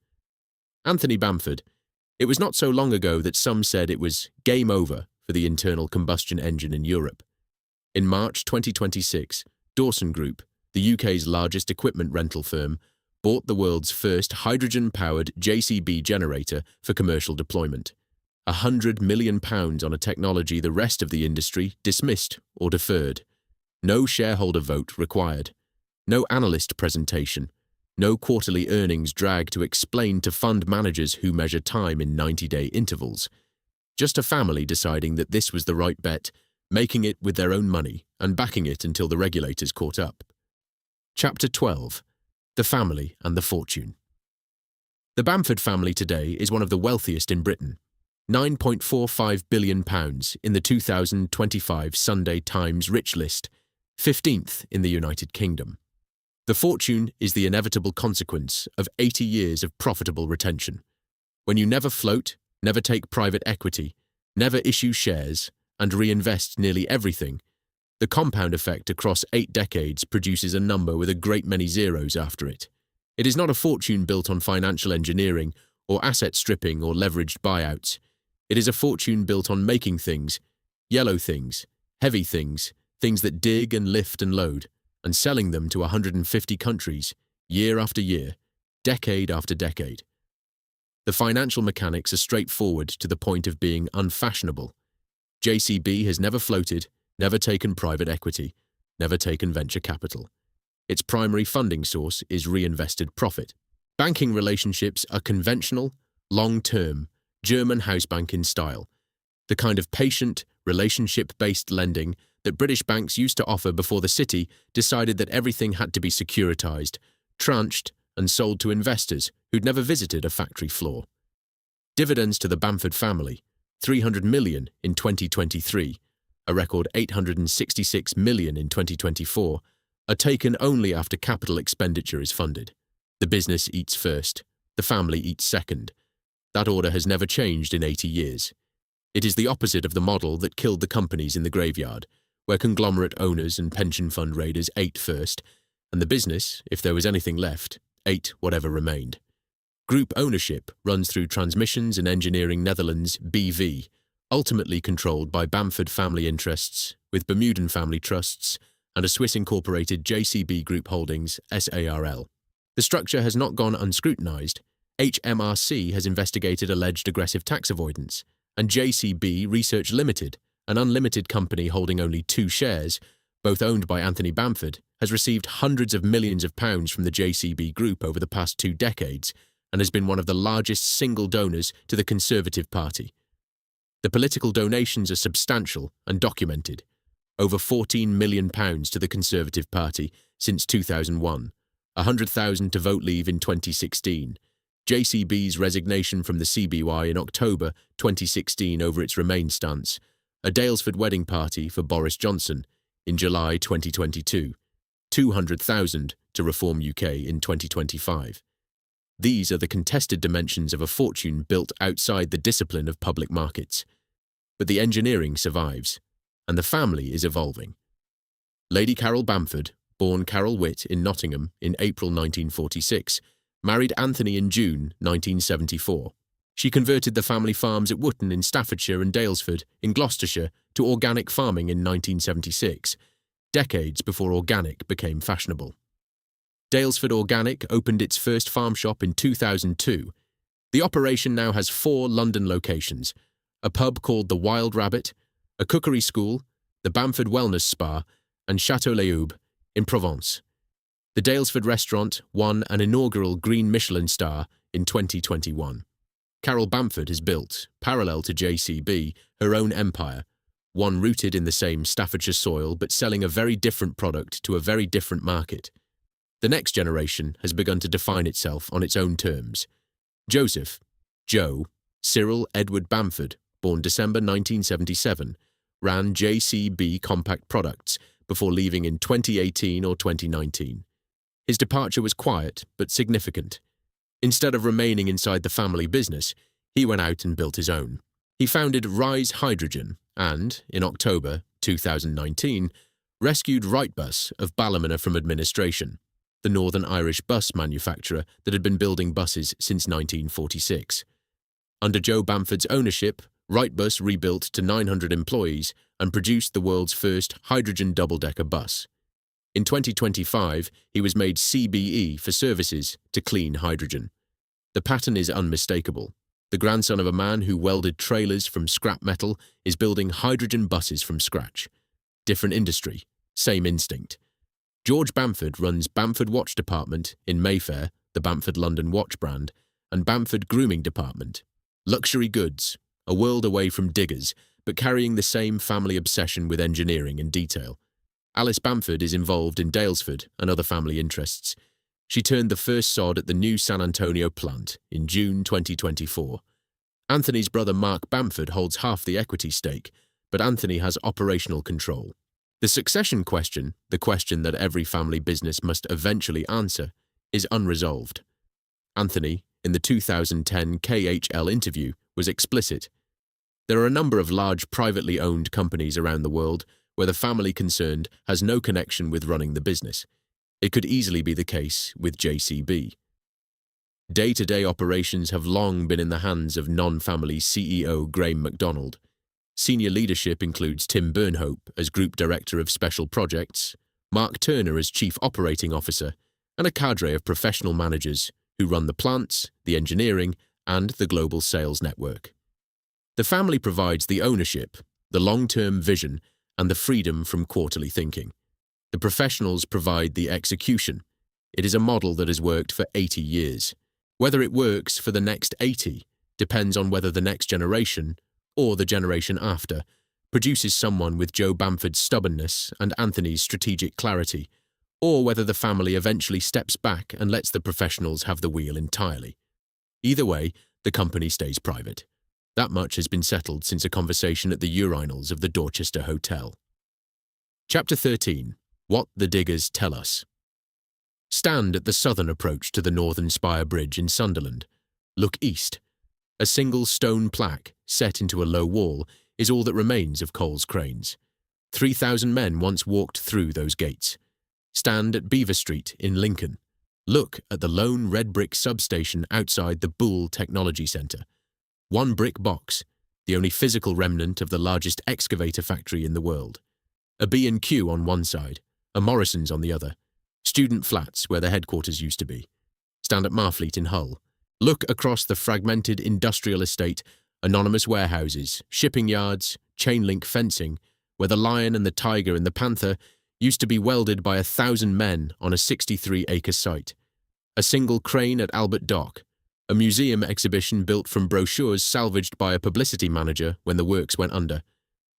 Anthony Bamford. It was not so long ago that some said it was game over for the internal combustion engine in Europe. In March 2026, Dawson Group, the UK's largest equipment rental firm, bought the world's first hydrogen-powered JCB generator for commercial deployment. £100 million on a technology the rest of the industry dismissed or deferred. No shareholder vote required. No analyst presentation. No quarterly earnings drag to explain to fund managers who measure time in 90-day intervals. Just a family deciding that this was the right bet, making it with their own money and backing it until the regulators caught up. Chapter 12. The Family and the Fortune. The Bamford family today is one of the wealthiest in Britain. £9.45 billion in the 2025 Sunday Times Rich List, 15th in the United Kingdom. The fortune is the inevitable consequence of 80 years of profitable retention. When you never float, never take private equity, never issue shares, and reinvest nearly everything, the compound effect across 8 decades produces a number with a great many zeros after it. It is not a fortune built on financial engineering or asset stripping or leveraged buyouts. It is a fortune built on making things, yellow things, heavy things, things that dig and lift and load, and selling them to 150 countries, year after year, decade after decade. The financial mechanics are straightforward to the point of being unfashionable. JCB has never floated, never taken private equity, never taken venture capital. Its primary funding source is reinvested profit. Banking relationships are conventional, long-term, German house bank in style, the kind of patient, relationship-based lending that British banks used to offer before the city decided that everything had to be securitized, tranched, and sold to investors who'd never visited a factory floor. Dividends to the Bamford family, £300 million in 2023, a record £866 million in 2024, are taken only after capital expenditure is funded. The business eats first, the family eats second. That order has never changed in 80 years. It is the opposite of the model that killed the companies in the graveyard, where conglomerate owners and pension fund raiders ate first, and the business, if there was anything left, ate whatever remained. Group ownership runs through Transmissions and Engineering Netherlands BV, ultimately controlled by Bamford family interests, with Bermudan family trusts, and a Swiss-incorporated JCB Group Holdings SARL. The structure has not gone unscrutinized. HMRC has investigated alleged aggressive tax avoidance, and JCB Research Limited, an unlimited company holding only 2 shares, both owned by Anthony Bamford, has received hundreds of millions of pounds from the JCB Group over the past 2 decades and has been one of the largest single donors to the Conservative Party. The political donations are substantial and documented. Over £14 million to the Conservative Party since 2001, 100,000 to Vote Leave in 2016, JCB's resignation from the CBY in October 2016 over its Remain stance, a Daylesford wedding party for Boris Johnson in July 2022, 200,000 to Reform UK in 2025. These are the contested dimensions of a fortune built outside the discipline of public markets. But the engineering survives, and the family is evolving. Lady Carol Bamford, born Carol Witt in Nottingham in April 1946, married Anthony in June 1974. She converted the family farms at Wootton in Staffordshire and Daylesford in Gloucestershire to organic farming in 1976, decades before organic became fashionable. Daylesford Organic opened its first farm shop in 2002. The operation now has 4 London locations, a pub called the Wild Rabbit, a cookery school, the Bamford Wellness Spa, and Chateau Léoube in Provence. The Daylesford restaurant won an inaugural Green Michelin star in 2021. Carol Bamford has built, parallel to JCB, her own empire, one rooted in the same Staffordshire soil but selling a very different product to a very different market. The next generation has begun to define itself on its own terms. Joseph, Joe, Cyril Edward Bamford, born December 1977, ran JCB Compact Products before leaving in 2018 or 2019. His departure was quiet but significant. Instead of remaining inside the family business, he went out and built his own. He founded Rise Hydrogen and, in October 2019, rescued Wrightbus of Ballymena from administration, the Northern Irish bus manufacturer that had been building buses since 1946. Under Joe Bamford's ownership, Wrightbus rebuilt to 900 employees and produced the world's first hydrogen double-decker bus. In 2025, he was made CBE for services to clean hydrogen. The pattern is unmistakable. The grandson of a man who welded trailers from scrap metal is building hydrogen buses from scratch. Different industry, same instinct. George Bamford runs Bamford Watch Department in Mayfair, the Bamford London watch brand, and Bamford Grooming Department. Luxury goods, a world away from diggers, but carrying the same family obsession with engineering and detail. Alice Bamford is involved in Daylesford and other family interests. She turned the first sod at the new San Antonio plant in June 2024. Anthony's brother Mark Bamford holds half the equity stake, but Anthony has operational control. The succession question, the question that every family business must eventually answer, is unresolved. Anthony, in the 2010 KHL interview, was explicit. There are a number of large privately owned companies around the world where the family concerned has no connection with running the business. It could easily be the case with JCB. Day-to-day operations have long been in the hands of non-family CEO Graham MacDonald. Senior leadership includes Tim Burnhope as Group Director of Special Projects, Mark Turner as Chief Operating Officer, and a cadre of professional managers who run the plants, the engineering, and the global sales network. The family provides the ownership, the long-term vision, and the freedom from quarterly thinking. The professionals provide the execution. It is a model that has worked for 80 years. Whether it works for the next 80 depends on whether the next generation, or the generation after, produces someone with Joe Bamford's stubbornness and Anthony's strategic clarity, or whether the family eventually steps back and lets the professionals have the wheel entirely. Either way, the company stays private. That much has been settled since a conversation at the urinals of the Dorchester Hotel. Chapter 13. What the Diggers Tell Us. Stand at the southern approach to the Northern Spire Bridge in Sunderland. Look east. A single stone plaque, set into a low wall, is all that remains of Coles Cranes. 3,000 men once walked through those gates. Stand at Beaver Street in Lincoln. Look at the lone red brick substation outside the Boole Technology Centre. One brick box, the only physical remnant of the largest excavator factory in the world. A B&Q on one side, a Morrison's on the other. Student flats where the headquarters used to be. Stand at Marfleet in Hull. Look across the fragmented industrial estate, anonymous warehouses, shipping yards, chain-link fencing, where the lion and the tiger and the panther used to be welded by 1,000 men on a 63-acre site. A single crane at Albert Dock. A museum exhibition built from brochures salvaged by a publicity manager when the works went under.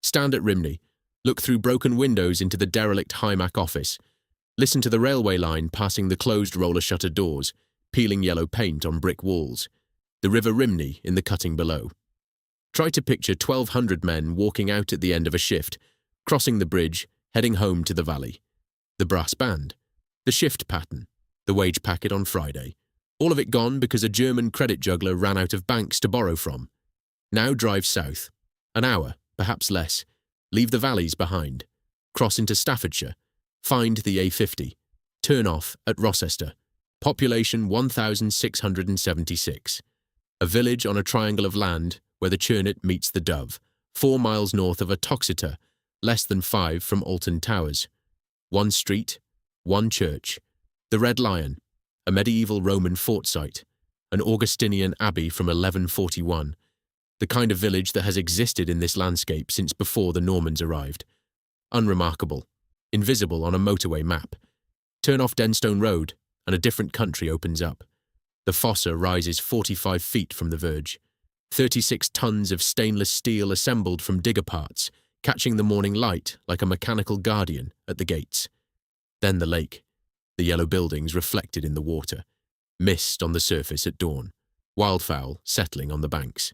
Stand at Rimney. Look through broken windows into the derelict Hymac office. Listen to the railway line passing the closed roller shutter doors. peeling yellow paint on brick walls, the River Rhymney in the cutting below. Try to picture 1,200 men walking out at the end of a shift, crossing the bridge, heading home to the valley. The brass band, the shift pattern, the wage packet on Friday, all of it gone because a German credit juggler ran out of banks to borrow from. Now drive south, an hour, perhaps less, leave the valleys behind, cross into Staffordshire, find the A50, turn off at Rocester, population 1,676. A village on a triangle of land where the churnet meets the Dove, 4 miles north of Uttoxeter, less than 5 from Alton Towers. One street, one church, the Red Lion, a medieval Roman fort site, an Augustinian abbey from 1141, the kind of village that has existed in this landscape since before the Normans arrived. Unremarkable, invisible on a motorway map. Turn off Denstone Road, and a different country opens up. The fossa rises 45 feet from the verge. 36 tons of stainless steel assembled from digger parts, catching the morning light like a mechanical guardian at the gates. Then the lake, the yellow buildings reflected in the water, mist on the surface at dawn, wildfowl settling on the banks.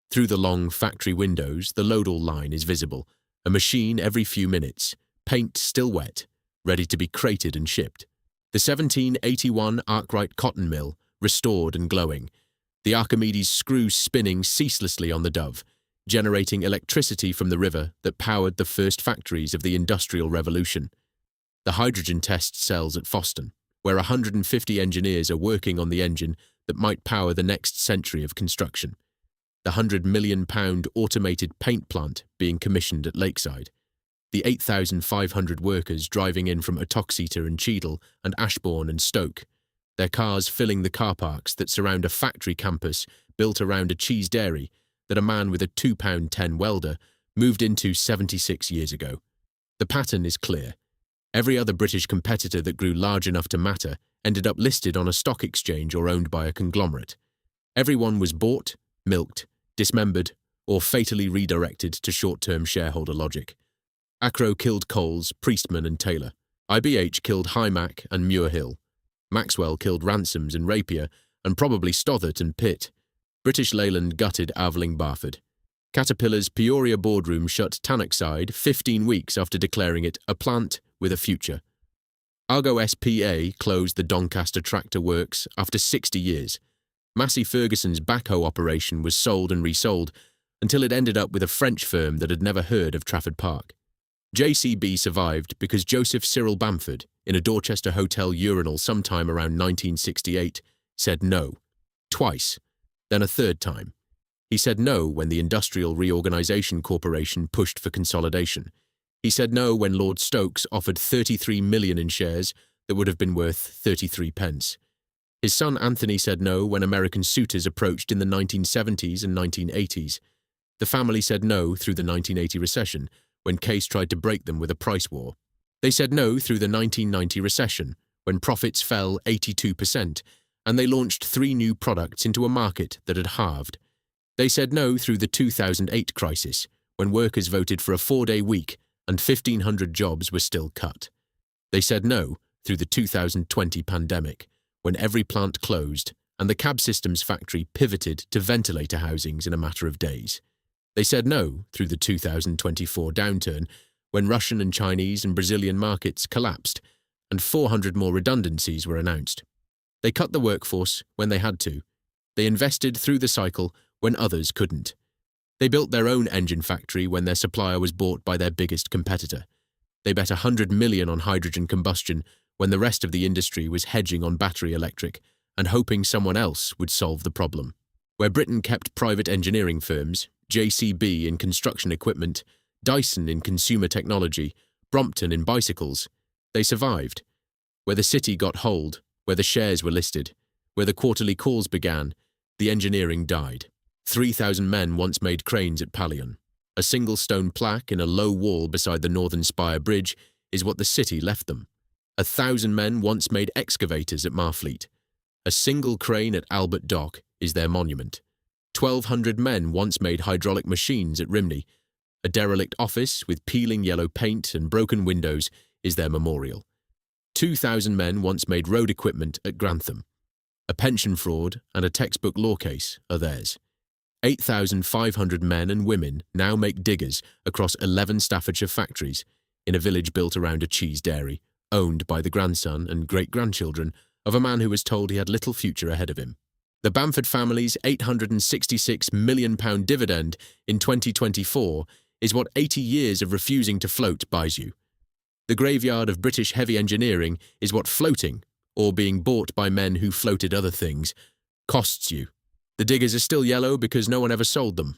Through the long factory windows, the load-all line is visible, a machine every few minutes, paint still wet, ready to be crated and shipped. The 1781 Arkwright cotton mill, restored and glowing, the Archimedes screws spinning ceaselessly on the Dove, generating electricity from the river that powered the first factories of the Industrial Revolution. The hydrogen test cells at Foston, where 150 engineers are working on the engine that might power the next century of construction. The £100 million automated paint plant being commissioned at Lakeside. The 8,500 workers driving in from Uttoxeter and Cheadle and Ashbourne and Stoke, their cars filling the car parks that surround a factory campus built around a cheese dairy that a man with a £2.10 welder moved into 76 years ago. The pattern is clear. Every other British competitor that grew large enough to matter ended up listed on a stock exchange or owned by a conglomerate. Everyone was bought, milked, dismembered, or fatally redirected to short-term shareholder logic. Acro killed Coles, Priestman and Taylor. IBH killed Hymack and Muirhill. Maxwell killed Ransoms and Rapier, and probably Stothert and Pitt. British Leyland gutted Aveling Bamford. Caterpillar's Peoria boardroom shut Tannockside 15 weeks after declaring it a plant with a future. Argo SPA closed the Doncaster tractor works after 60 years. Massey Ferguson's backhoe operation was sold and resold until it ended up with a French firm that had never heard of Trafford Park. JCB survived because Joseph Cyril Bamford, in a Dorchester hotel urinal sometime around 1968, said no. Twice. Then a third time. He said no when the Industrial Reorganisation Corporation pushed for consolidation. He said no when Lord Stokes offered 33 million in shares that would have been worth 33 pence. His son Anthony said no when American suitors approached in the 1970s and 1980s. The family said no through the 1980 recession, when Case tried to break them with a price war. They said no through the 1990 recession, when profits fell 82%, and they launched 3 new products into a market that had halved. They said no through the 2008 crisis, when workers voted for a 4-day week and 1,500 jobs were still cut. They said no through the 2020 pandemic, when every plant closed and the cab systems factory pivoted to ventilator housings in a matter of days. They said no through the 2024 downturn, when Russian and Chinese and Brazilian markets collapsed and 400 more redundancies were announced. They cut the workforce when they had to. They invested through the cycle when others couldn't. They built their own engine factory when their supplier was bought by their biggest competitor. They bet 100 million on hydrogen combustion when the rest of the industry was hedging on battery electric and hoping someone else would solve the problem. Where Britain kept private engineering firms, JCB in construction equipment, Dyson in consumer technology, Brompton in bicycles, they survived. Where the city got hold, where the shares were listed, where the quarterly calls began, the engineering died. 3,000 men once made cranes at Pallion. A single stone plaque in a low wall beside the Northern Spire Bridge is what the city left them. 1,000 men once made excavators at Marfleet. A single crane at Albert Dock is their monument. 1,200 men once made hydraulic machines at Rhymney. A derelict office with peeling yellow paint and broken windows is their memorial. 2,000 men once made road equipment at Grantham. A pension fraud and a textbook law case are theirs. 8,500 men and women now make diggers across 11 Staffordshire factories in a village built around a cheese dairy, owned by the grandson and great-grandchildren of a man who was told he had little future ahead of him. The Bamford family's £866 million dividend in 2024 is what 80 years of refusing to float buys you. The graveyard of British heavy engineering is what floating, or being bought by men who floated other things, costs you. The diggers are still yellow because no one ever sold them.